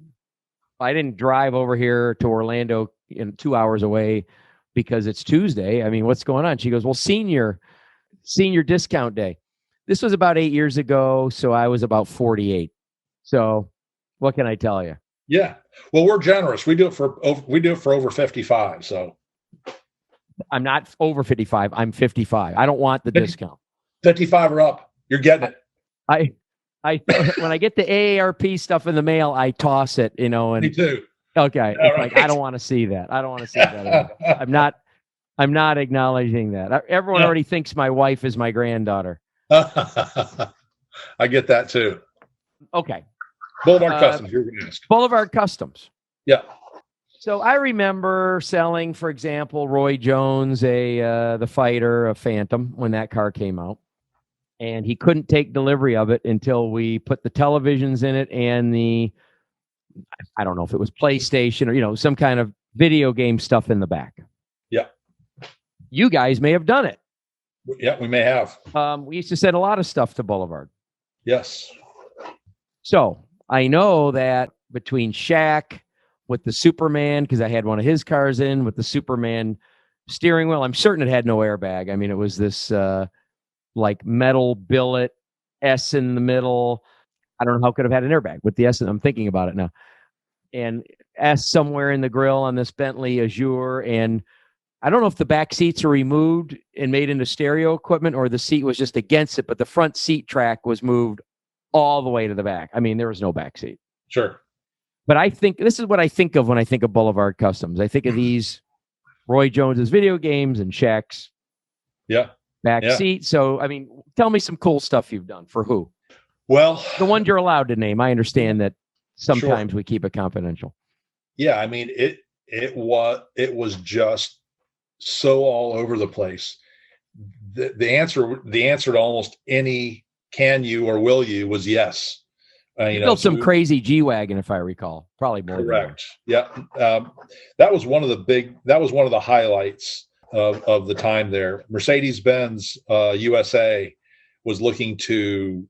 I didn't drive over here to Orlando 2 hours away because it's Tuesday. I mean, what's going on? She goes, well, senior discount day. This was about 8 years ago. So I was about 48. So what can I tell you? Yeah. Well, we're generous. We do it for over 55. So I'm not over 55. I'm 55. I don't want the discount. 55 or up. You're getting it. I when I get the AARP stuff in the mail, I toss it, and me too. Okay. It's like, I don't want to see that. I don't want to see that. I'm not acknowledging that. Everyone already thinks my wife is my granddaughter. I get that too. Okay. Boulevard Customs, you're going to ask. Boulevard Customs. Yeah. So I remember selling, for example, Roy Jones the Fighter, a Phantom, when that car came out. And he couldn't take delivery of it until we put the televisions in it and I don't know if it was PlayStation or, some kind of video game stuff in the back. Yeah. You guys may have done it. Yeah, we may have. We used to send a lot of stuff to Boulevard. Yes. So I know that between Shaq with the Superman, because I had one of his cars in with the Superman steering wheel, I'm certain it had no airbag. I mean, it was this like metal billet S in the middle. I don't know how it could have had an airbag with the S. I'm thinking about it now. And S somewhere in the grill on this Bentley Azure. And I don't know if the back seats are removed and made into stereo equipment or the seat was just against it, but the front seat track was moved all the way to the back. I mean, there was no back seat. Sure. But I think this is what I think of when I think of Boulevard Customs. I think of these Roy Jones's video games and Shaq's back seat. So, I mean, tell me some cool stuff you've done for who? Well, the ones you're allowed to name. I understand that sometimes we keep it confidential. Yeah, I mean, it was just so all over the place. The answer to almost any can you or will you was yes. You built some crazy G-Wagon, if I recall, probably more. Correct. Yeah, that was one of the highlights of the time there. Mercedes-Benz USA was looking to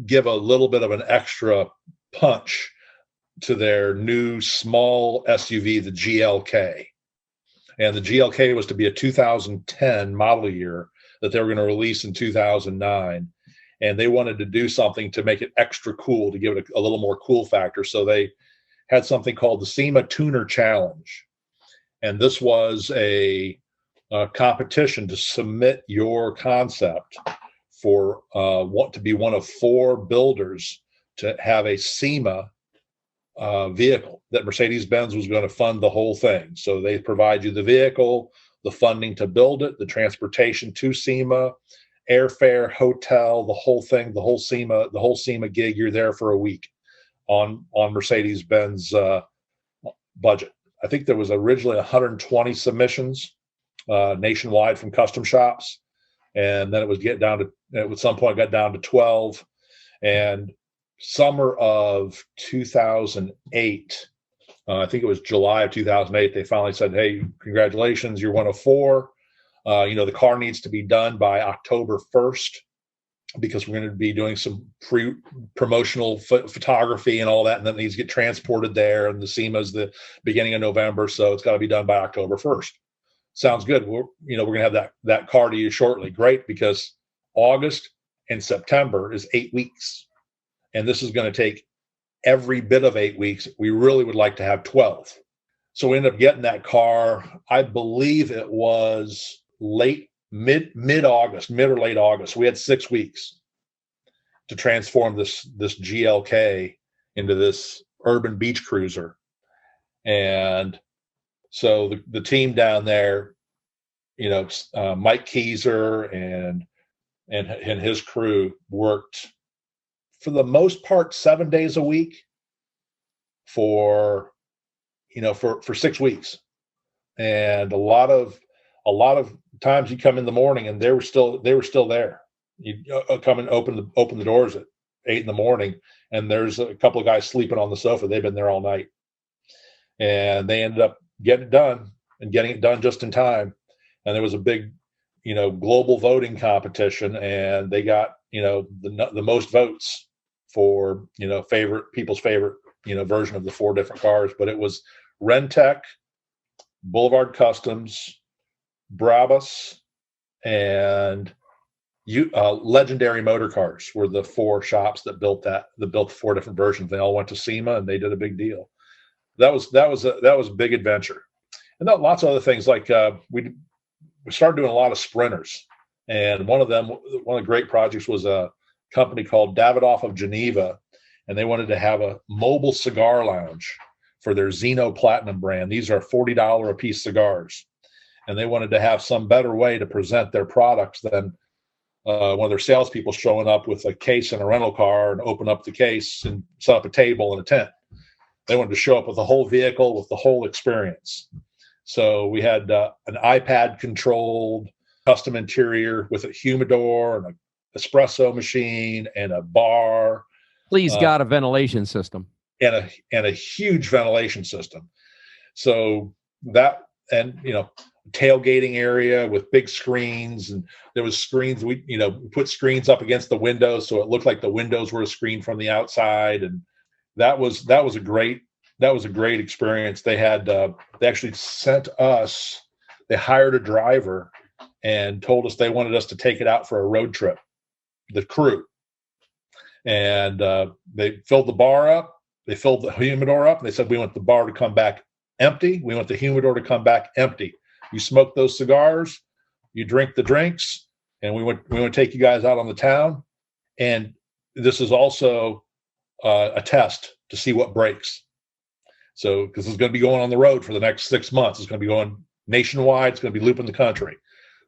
give a little bit of an extra punch to their new small SUV, the GLK. And the GLK was to be a 2010 model year that they were going to release in 2009. And they wanted to do something to make it extra cool, to give it a little more cool factor. So they had something called the SEMA Tuner Challenge. And this was a competition to submit your concept for what to be one of 4 builders to have a SEMA vehicle that Mercedes-Benz was going to fund the whole thing. So they provide you the vehicle, the funding to build it, the transportation to SEMA, airfare, hotel, the whole thing, the whole SEMA gig. You're there for a week on Mercedes-Benz budget. I think there was originally 120 submissions nationwide from custom shops, and then it was at some point got down to 12. And summer of 2008, I think it was July of 2008, they finally said, "Hey, congratulations, you're one of 4. The car needs to be done by October 1st because we're going to be doing some promotional photography and all that, and then it needs to get transported there. And the SEMA's the beginning of November, so it's got to be done by October 1st. Sounds good. We're going to have that car to you shortly. Great, because August and September is 8 weeks, and this is going to take every bit of 8 weeks. We really would like to have 12. So we ended up getting that car. I believe it was mid-August, mid or late August. We had 6 weeks to transform this GLK into this urban beach cruiser. And so the team down there, Mike Keyser and his crew worked for the most part 7 days a week for 6 weeks. And a lot of times you come in the morning and they were still there. You come and open the doors at 8 a.m. and there's a couple of guys sleeping on the sofa. They've been there all night, and they ended up getting it done just in time. And there was a big, global voting competition, and they got, the most votes for, people's favorite, version of the 4 different cars. But it was Rentec, Boulevard Customs, Brabus, and Legendary Motor Cars were the 4 shops that built the 4 different versions. They all went to SEMA, and they did a big deal. That was a big adventure. And lots of other things, like we started doing a lot of sprinters. And one of the great projects was a company called Davidoff of Geneva, and they wanted to have a mobile cigar lounge for their Zeno Platinum brand. These are $40 a piece cigars. And they wanted to have some better way to present their products than one of their salespeople showing up with a case and a rental car and open up the case and set up a table and a tent. They wanted to show up with the whole vehicle, with the whole experience. So we had an iPad-controlled custom interior with a humidor and an espresso machine and a bar. Please God, a ventilation system. And a huge ventilation system. So that, and tailgating area with big screens, and there was screens. We put screens up against the windows so it looked like the windows were a screen from the outside, and that was a great experience. They had they actually sent us. They hired a driver and told us they wanted us to take it out for a road trip, the crew, and they filled the bar up. They filled the humidor up, and they said we want the bar to come back empty. We want the humidor to come back empty. You smoke those cigars, you drink the drinks, and we want to take you guys out on the town. And this is also a test to see what breaks. So, because it's going to be going on the road for the next 6 months. It's going to be going nationwide. It's going to be looping the country.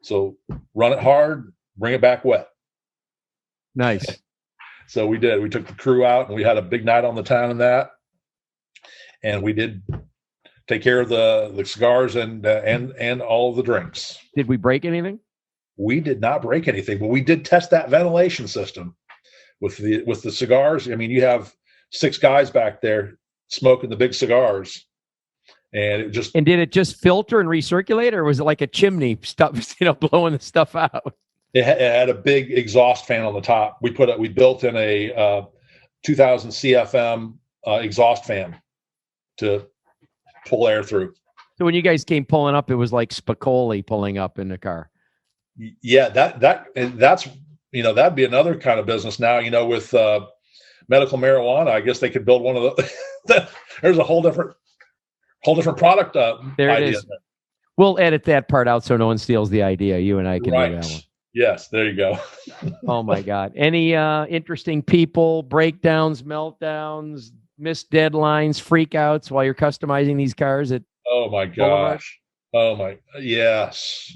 So run it hard, bring it back wet. Nice. So we did. We took the crew out, and we had a big night on the town in that. And we did take care of the cigars and all of the drinks. Did we break anything? We did not break anything, but we did test that ventilation system with the cigars. I mean, you have 6 guys back there smoking the big cigars, and did it just filter and recirculate, or was it like a chimney stuff, blowing the stuff out? It had a big exhaust fan on the top. We built in a 2000 CFM exhaust fan to pull air through. So when you guys came pulling up, it was like Spicoli pulling up in the car. Yeah, that's that'd be another kind of business now. With medical marijuana, I guess they could build one of the. There's a whole different product. There idea. It is. We'll edit that part out so no one steals the idea. You and I can do that one. Yes, there you go. Oh my God! Any interesting people, breakdowns, meltdowns, missed deadlines, freakouts while you're customizing these cars at? Oh my gosh! Oh my, yes.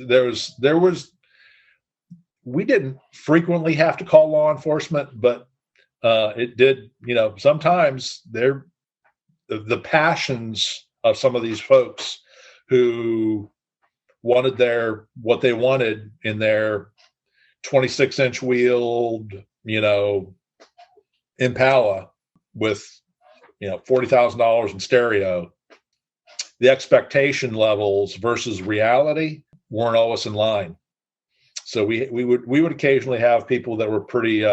There was. We didn't frequently have to call law enforcement, but it did. Sometimes the passions of some of these folks who wanted what they wanted in their 26-inch wheeled, Impala with, $40,000 in stereo. The expectation levels versus reality weren't always in line. So we would occasionally have people that were pretty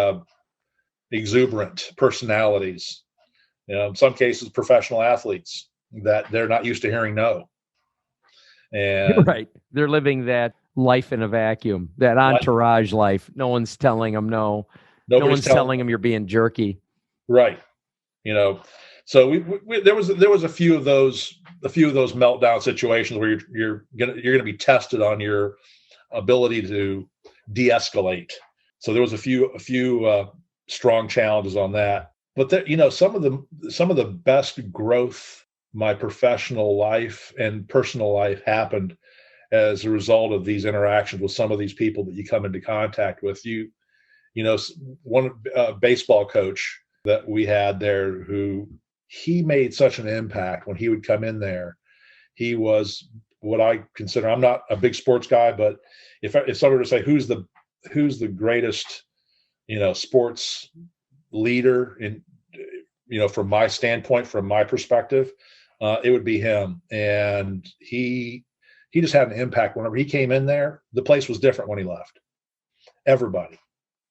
exuberant personalities. In some cases, professional athletes that they're not used to hearing no. And right, they're living that life in a vacuum, that entourage life. No one's telling them no. No one's telling them you're being jerky. Right. So there was a few of those meltdown situations where you're gonna be tested on your ability to de-escalate. So there was a few strong challenges on that. But some of the best growth my professional life and personal life happened as a result of these interactions with some of these people that you come into contact with. One baseball coach that we had there, who he made such an impact when he would come in there. He was what I consider, I'm not a big sports guy, but if someone were to say who's the greatest, sports leader in, from my standpoint, from my perspective, it would be him. And he just had an impact. Whenever he came in there, the place was different when he left. Everybody.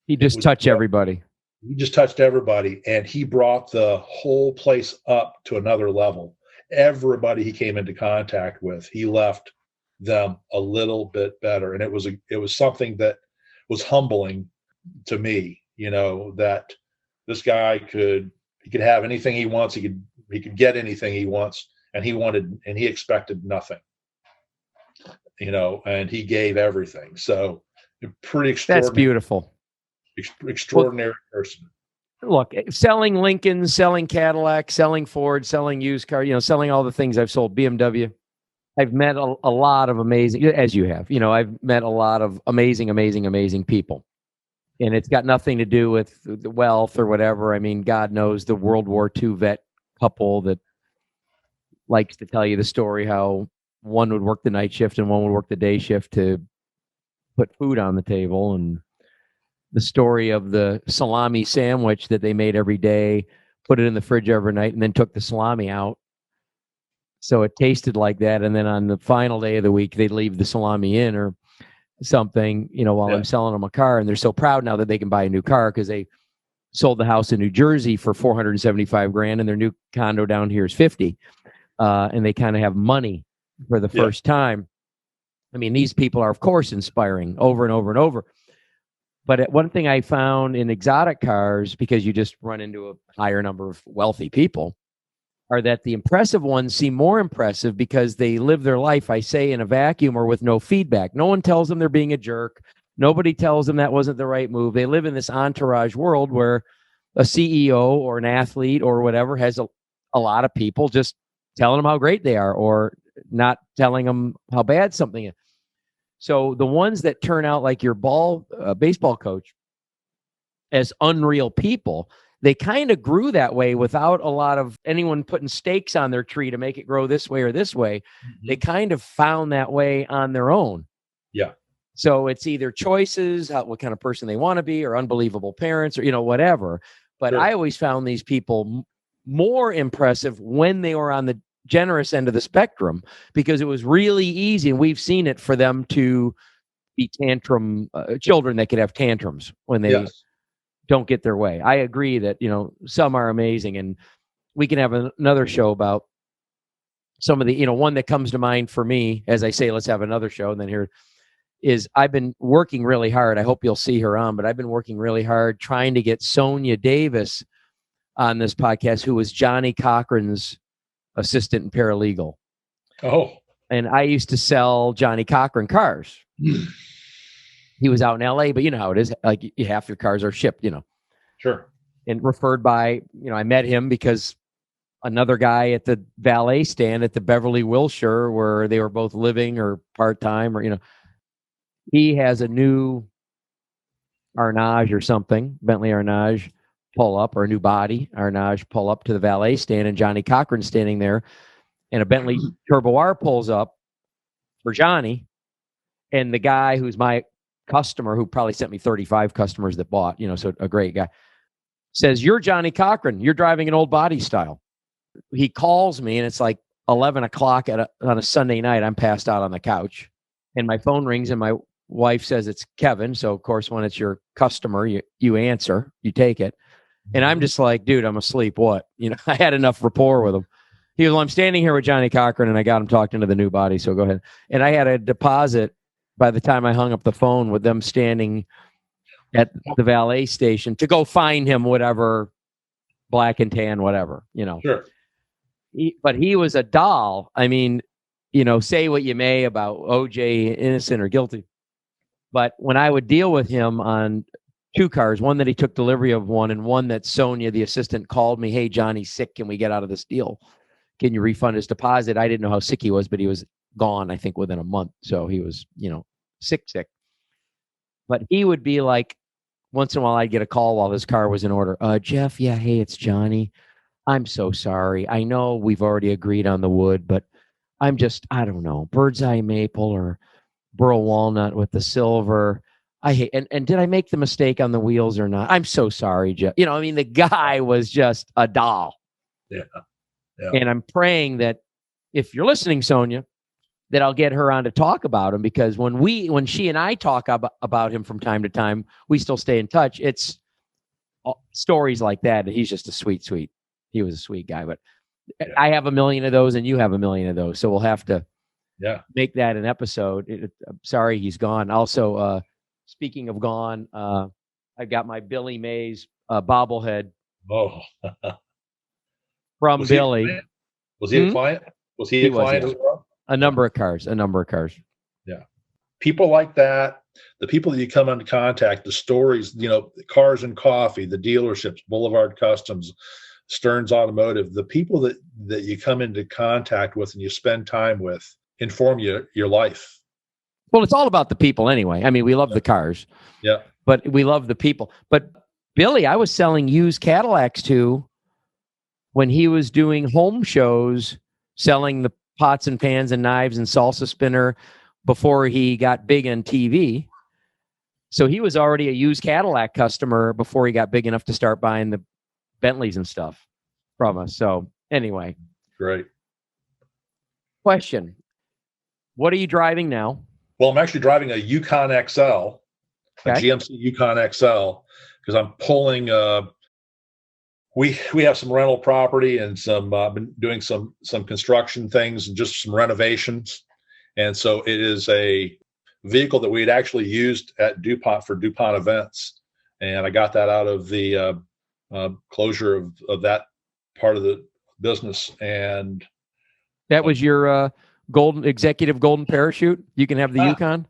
He just touched everybody. He just touched everybody, and he brought the whole place up to another level. Everybody he came into contact with, he left them a little bit better. And it was something that was humbling to me, that this guy could have anything he wants. He could get anything he wants, and he expected nothing, and he gave everything. So pretty extraordinary. That's beautiful. Extraordinary person. Look, selling Lincolns, selling Cadillac, selling Ford, selling used car, selling all the things I've sold, BMW. I've met a lot of amazing, as you have, I've met a lot of amazing people. And it's got nothing to do with the wealth or whatever. I mean, God knows the World War II vet couple that likes to tell you the story how one would work the night shift and one would work the day shift to put food on the table, and the story of the salami sandwich that they made every day, put it in the fridge overnight, and then took the salami out So it tasted like that. And then on the final day of the week, they'd leave the salami in or something, while I'm selling them a car. And they're so proud now that they can buy a new car because they sold the house in New Jersey for $475,000 and their new condo down here is 50. And they kind of have money for the first time. I mean, these people are, of course, inspiring over and over and over. But one thing I found in exotic cars, because you just run into a higher number of wealthy people, are that the impressive ones seem more impressive because they live their life, I say, in a vacuum or with no feedback. No one tells them they're being a jerk. Nobody tells them that wasn't the right move. They live in this entourage world where a CEO or an athlete or whatever has a lot of people just telling them how great they are or not telling them how bad something is. So the ones that turn out like your baseball coach as unreal people, they kind of grew that way without a lot of anyone putting stakes on their tree to make it grow this way or this way. Mm-hmm. They kind of found that way on their own. Yeah. So it's either choices, what kind of person they want to be, or unbelievable parents, or, whatever. But I always found these people more impressive when they were on the generous end of the spectrum, because it was really easy. And we've seen it for them to be children that could have tantrums when they don't get their way. I agree that, some are amazing, and we can have another show about some of the, one that comes to mind for me, as I say, let's have another show. And then here is, I've been working really hard. I hope you'll see her on, but I've been working really hard trying to get Sonia Davis on this podcast, who was Johnnie Cochran's assistant and paralegal. Oh. And I used to sell Johnnie Cochran cars. He was out in LA, but you know how it is. Like, half your cars are shipped, Sure. And referred by, I met him because another guy at the valet stand at the Beverly Wilshire, where they were both living or part-time, or, he has a new Arnage or something, Bentley Arnage pull up, or a new body Arnage pull up to the valet stand, and Johnnie Cochran standing there, and a Bentley Turbo R pulls up for Johnny, and the guy who's my customer, who probably sent me 35 customers that bought, so a great guy, says, "You're Johnnie Cochran. You're driving an old body style." He calls me, and it's like 11 o'clock on a Sunday night. I'm passed out on the couch, and my phone rings, and my wife says it's Kevin. So of course, when it's your customer, you answer, you take it. And I'm just like, dude, I'm asleep. What? I had enough rapport with him. He goes, "Well, I'm standing here with Johnnie Cochran, and I got him talking to the new body. So go ahead." And I had a deposit by the time I hung up the phone with them standing at the valet station to go find him, whatever, black and tan, whatever, Sure. But he was a doll. I mean, say what you may about OJ, innocent or guilty. But when I would deal with him on two cars, one that he took delivery of one, and one that Sonia, the assistant, called me, "Hey, Johnny's sick. Can we get out of this deal? Can you refund his deposit?" I didn't know how sick he was, but he was gone, I think, within a month. So he was, sick. But he would be like, once in a while, I'd get a call while his car was in order. "Jeff, yeah, hey, it's Johnny. I'm so sorry. I know we've already agreed on the wood, but I'm just, I don't know, bird's eye maple or burl walnut with the silver. I hate, and did I make the mistake on the wheels or not? I'm so sorry, Jeff." The guy was just a doll. Yeah. And I'm praying that if you're listening, Sonia, that I'll get her on to talk about him, because when she and I talk about him from time to time, we still stay in touch. It's stories like that. He's just a sweet. He was a sweet guy, but I have a million of those, and you have a million of those. So we'll have to make that an episode. I'm sorry he's gone. Also, speaking of gone, I've got my Billy Mays bobblehead. Oh. From Billy. Was he a client? Was he a client as well? A number of cars. Yeah. People like that, the people that you come into contact, the stories, Cars and Coffee, the dealerships, Boulevard Customs, Stearns Automotive, the people that you come into contact with and you spend time with inform your life. Well, it's all about the people anyway. I mean, we love the cars. Yeah. But we love the people. But Billy, I was selling used Cadillacs to when he was doing home shows, selling the pots and pans and knives and salsa spinner before he got big on TV. So he was already a used Cadillac customer before he got big enough to start buying the Bentleys and stuff from us. So anyway. Great. Question. What are you driving now? Well, I'm actually driving a Yukon XL, a GMC Yukon XL, because I'm pulling. We have some rental property and some been doing some construction things and just some renovations, and so it is a vehicle that we had actually used at DuPont for DuPont events, and I got that out of the closure of that part of the business, and that was your executive golden parachute. You can have the Yukon.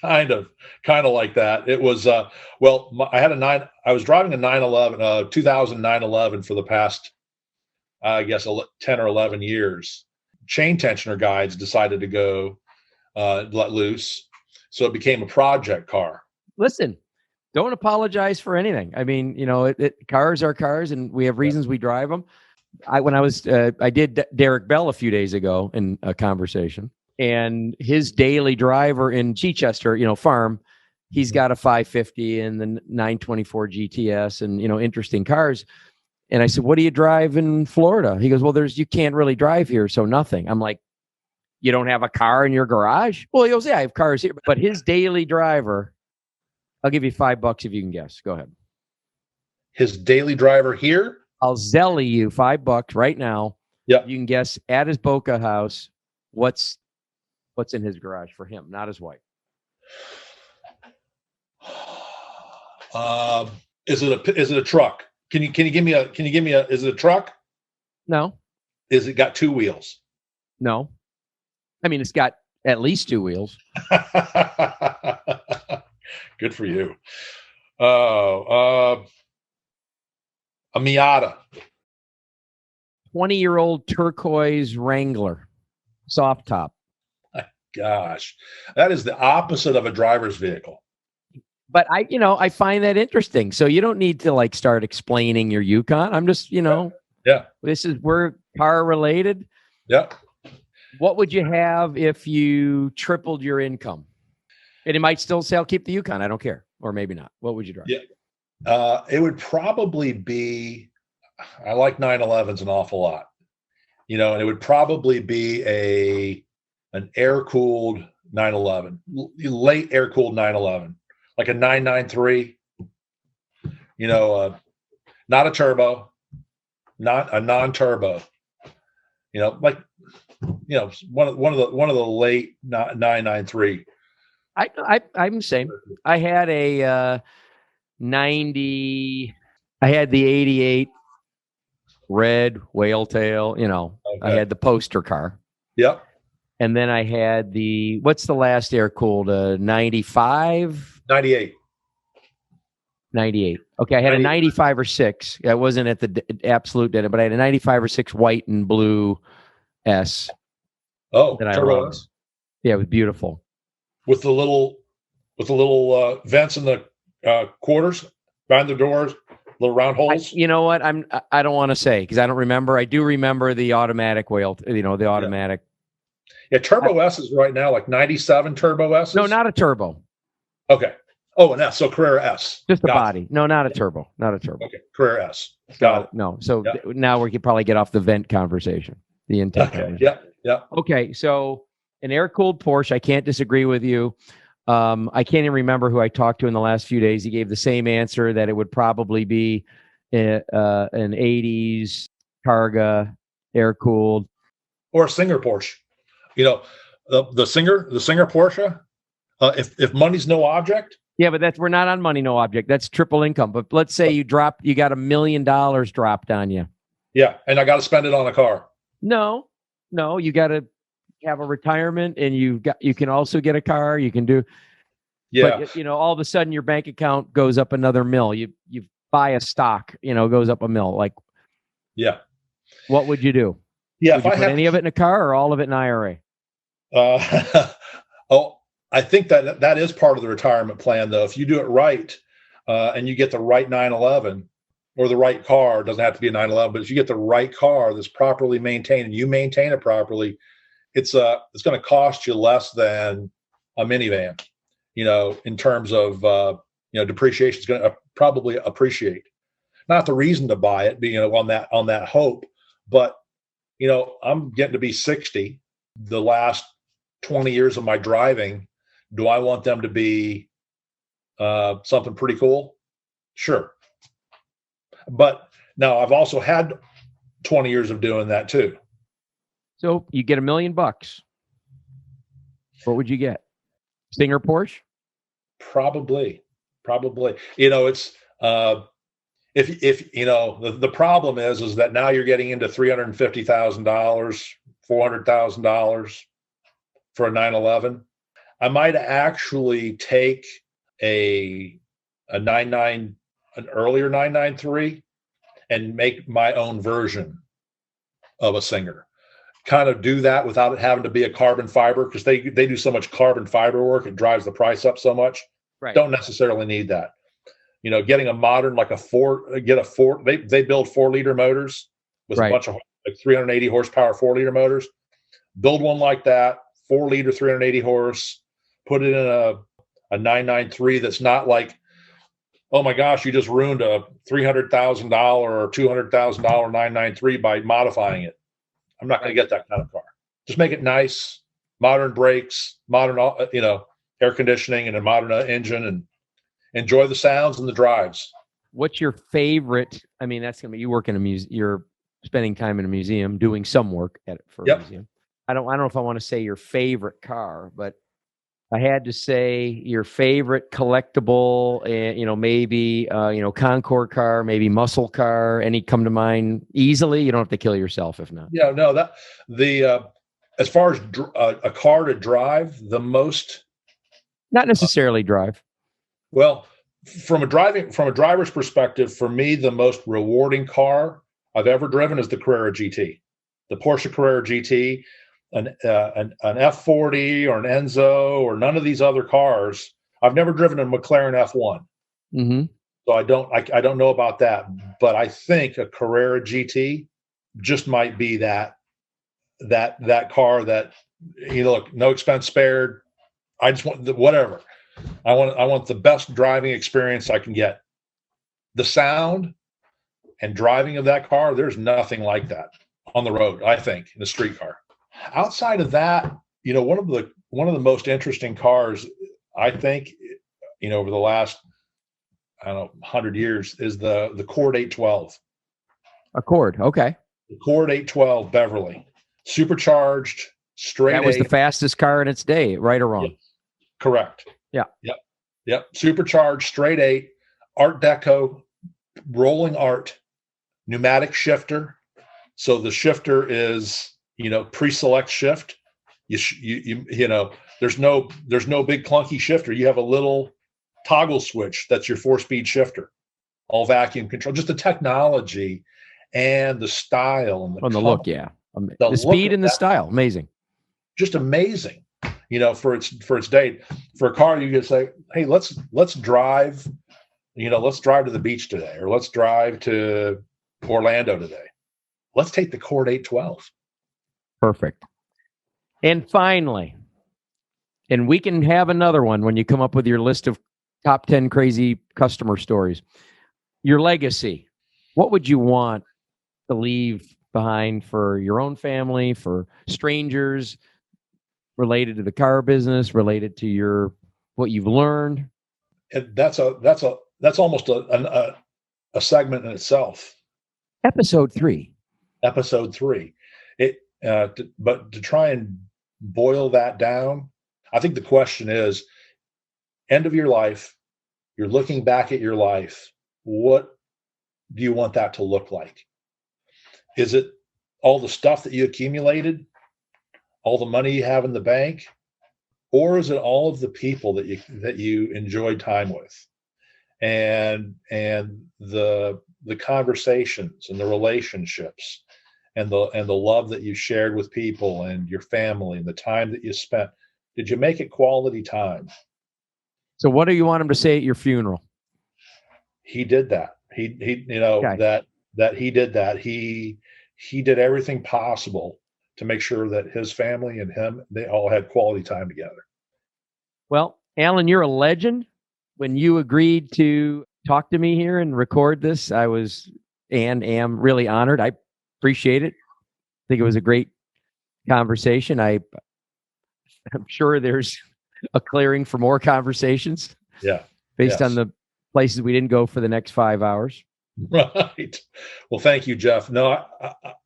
Kind of like that. It was I was driving a 911, 2000 911 for the past, I guess, 10 or 11 years. Chain tensioner guides decided to go let loose, so it became a project car. Listen, don't apologize for anything. I mean, cars are cars, and we have reasons we drive them. I did Derek Bell a few days ago in a conversation, and his daily driver in Chichester, farm, he's got a 550 and the 924 GTS and, interesting cars. And I said, what do you drive in Florida? He goes, well, you can't really drive here. So nothing. I'm like, you don't have a car in your garage? Well, he goes, yeah, I have cars here. But his daily driver, I'll give you $5 if you can guess. Go ahead. His daily driver here? I'll Zelly you $5 right now. Yeah. You can guess at his Boca house what's in his garage for him, not his wife. Is it a truck? Can you give me a is it a truck? No. Is it got two wheels? No. I mean, it's got at least two wheels. Good for you. A Miata. 20-year-old turquoise Wrangler, soft top. Gosh, that is the opposite of a driver's vehicle. But I find that interesting. So you don't need to start explaining your Yukon. I'm just, we're car related. Yeah. What would you have if you tripled your income? And it might still say, I'll keep the Yukon. I don't care. Or maybe not. What would you drive? Yeah. It would probably be, I like 911s an awful lot, and it would probably be an air-cooled 911, late air-cooled 911, like a 993, not a turbo, not a non-turbo, one of the late 993. I'm the same. I had a 90. I had the 88 red whale tail. Okay. I had the poster car. Yep. And then I had what's the last air cooled? 95? 98. 98. Okay, I had 98. A 95 or 6. I wasn't at the absolute dead, but I had a 95 or 6 white and blue S. Oh, that I loved. Yeah, it was beautiful. With the little vents in the quarters, behind the doors, little round holes. You know what? I don't want to say because I don't remember. I do remember the automatic whale. The automatic. Yeah, Turbo S's right now, like 97 Turbo S's. No, not a turbo. Okay. Oh, an S. So Carrera S. Just the body. No, not a turbo. Not a turbo. Okay. Carrera S. Got it. No. So now we could probably get off the vent conversation. The intake. Okay. Yeah. Okay. So an air-cooled Porsche. I can't disagree with you. I can't even remember who I talked to in the last few days. He gave the same answer that it would probably be an 80s Targa air-cooled. Or a Singer Porsche. The Singer Porsche, if money's no object. Yeah, but we're not on money, no object. That's triple income. But let's say you got $1 million dropped on you. Yeah, and I got to spend it on a car. No, you got to have a retirement, and you can also get a car. You can do. Yeah. But, all of a sudden your bank account goes up another mil. You buy a stock, goes up a mil. Like, yeah. What would you do? Yeah. Would you put any of it in a car or all of it in IRA? I think that is part of the retirement plan, though. If you do it right, and you get the right 911 or the right car, it doesn't have to be a 911, but if you get the right car that's properly maintained and you maintain it properly, it's going to cost you less than a minivan. In terms of depreciation is going to probably appreciate. Not the reason to buy it, on that hope, but I'm getting to be 60. the last 20 years of my driving, do I want them to be something pretty cool? Sure. But now I've also had 20 years of doing that too. So you get $1 million. What would you get? Stinger Porsche? Probably. It's if the problem is that now you're getting into $350,000, $400,000 for a 911. I might actually take an earlier 993 and make my own version of a Singer. Kind of do that without it having to be a carbon fiber, because they do so much carbon fiber work, it drives the price up so much. Right. Don't necessarily need that. Getting a modern, like they build 4-liter motors with a bunch of like 380 horsepower 4-liter motors. Build one like that, 4-liter, 380 horse, put it in a 993 that's not like, oh my gosh, you just ruined a $300,000 or $200,000 993 by modifying it. I'm not going to get that kind of car. Just make it nice, modern brakes, modern, air conditioning and a modern engine, and enjoy the sounds and the drives. What's your favorite? I mean, that's going to be, you work in a museum, you're spending time in a museum, doing some work for a museum. I don't know if I want to say your favorite car, but I had to say your favorite collectible, maybe, Concours car, maybe muscle car, any come to mind easily? You don't have to kill yourself if not. Yeah, no, as far as a car to drive, the most. Not necessarily drive. Well, from a driver's perspective, for me, the most rewarding car I've ever driven is the Carrera GT, the Porsche Cararra GT. An F40 or an Enzo or none of these other cars. I've never driven a McLaren F1. Mm-hmm. So I don't know about that, but I think a Carrera GT just might be that car that, look, no expense spared. I just want whatever. I want the best driving experience I can get. The sound and driving of that car, there's nothing like that on the road, I think, in a street car. Outside of that, one of the most interesting cars, I think, over the last, 100 years is the Accord 812. Accord, okay. The Accord 812 Beverly, supercharged, straight. That was the fastest car in its day, right or wrong? Yes. Correct. Yeah. Yep. Supercharged, straight 8, Art Deco, rolling art, pneumatic shifter. So the shifter is pre-select shift. There's no big clunky shifter. You have a little toggle switch that's your 4-speed shifter, all vacuum control. Just the technology and the style and the look, yeah, the speed and the style, amazing, just amazing. For its date, for a car, you could say, hey, let's drive, let's drive to the beach today, or let's drive to Orlando today. Let's take the Accord 812. Perfect. And finally, and we can have another one when you come up with your list of top 10 crazy customer stories. Your legacy. What would you want to leave behind for your own family, for strangers, related to the car business, related to what you've learned? And that's almost a segment in itself. Episode 3. But to try and boil that down, I think the question is, end of your life, you're looking back at your life, what do you want that to look like? Is it all the stuff that you accumulated, all the money you have in the bank, or is it all of the people that you enjoyed time with, and the conversations and the relationships and the love that you shared with people and your family and the time that you spent? Did you make it quality time? So what do you want him to say at your funeral? He did that. Okay. that he did that. He did everything possible to make sure that his family and him, they all had quality time together. Well, Alan, you're a legend. When you agreed to talk to me here and record this, I was and am really honored. I appreciate it. I think it was a great conversation. I'm sure there's a clearing for more conversations. Yeah. Based on the places we didn't go for the next 5 hours. Right. Well, thank you, Jeff. No,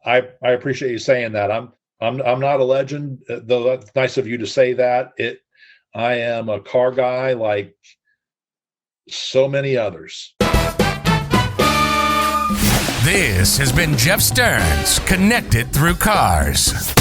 I appreciate you saying that. I'm not a legend, though that's nice of you to say that. I am a car guy like so many others. This has been Jeff Stearns, Connected Through Cars.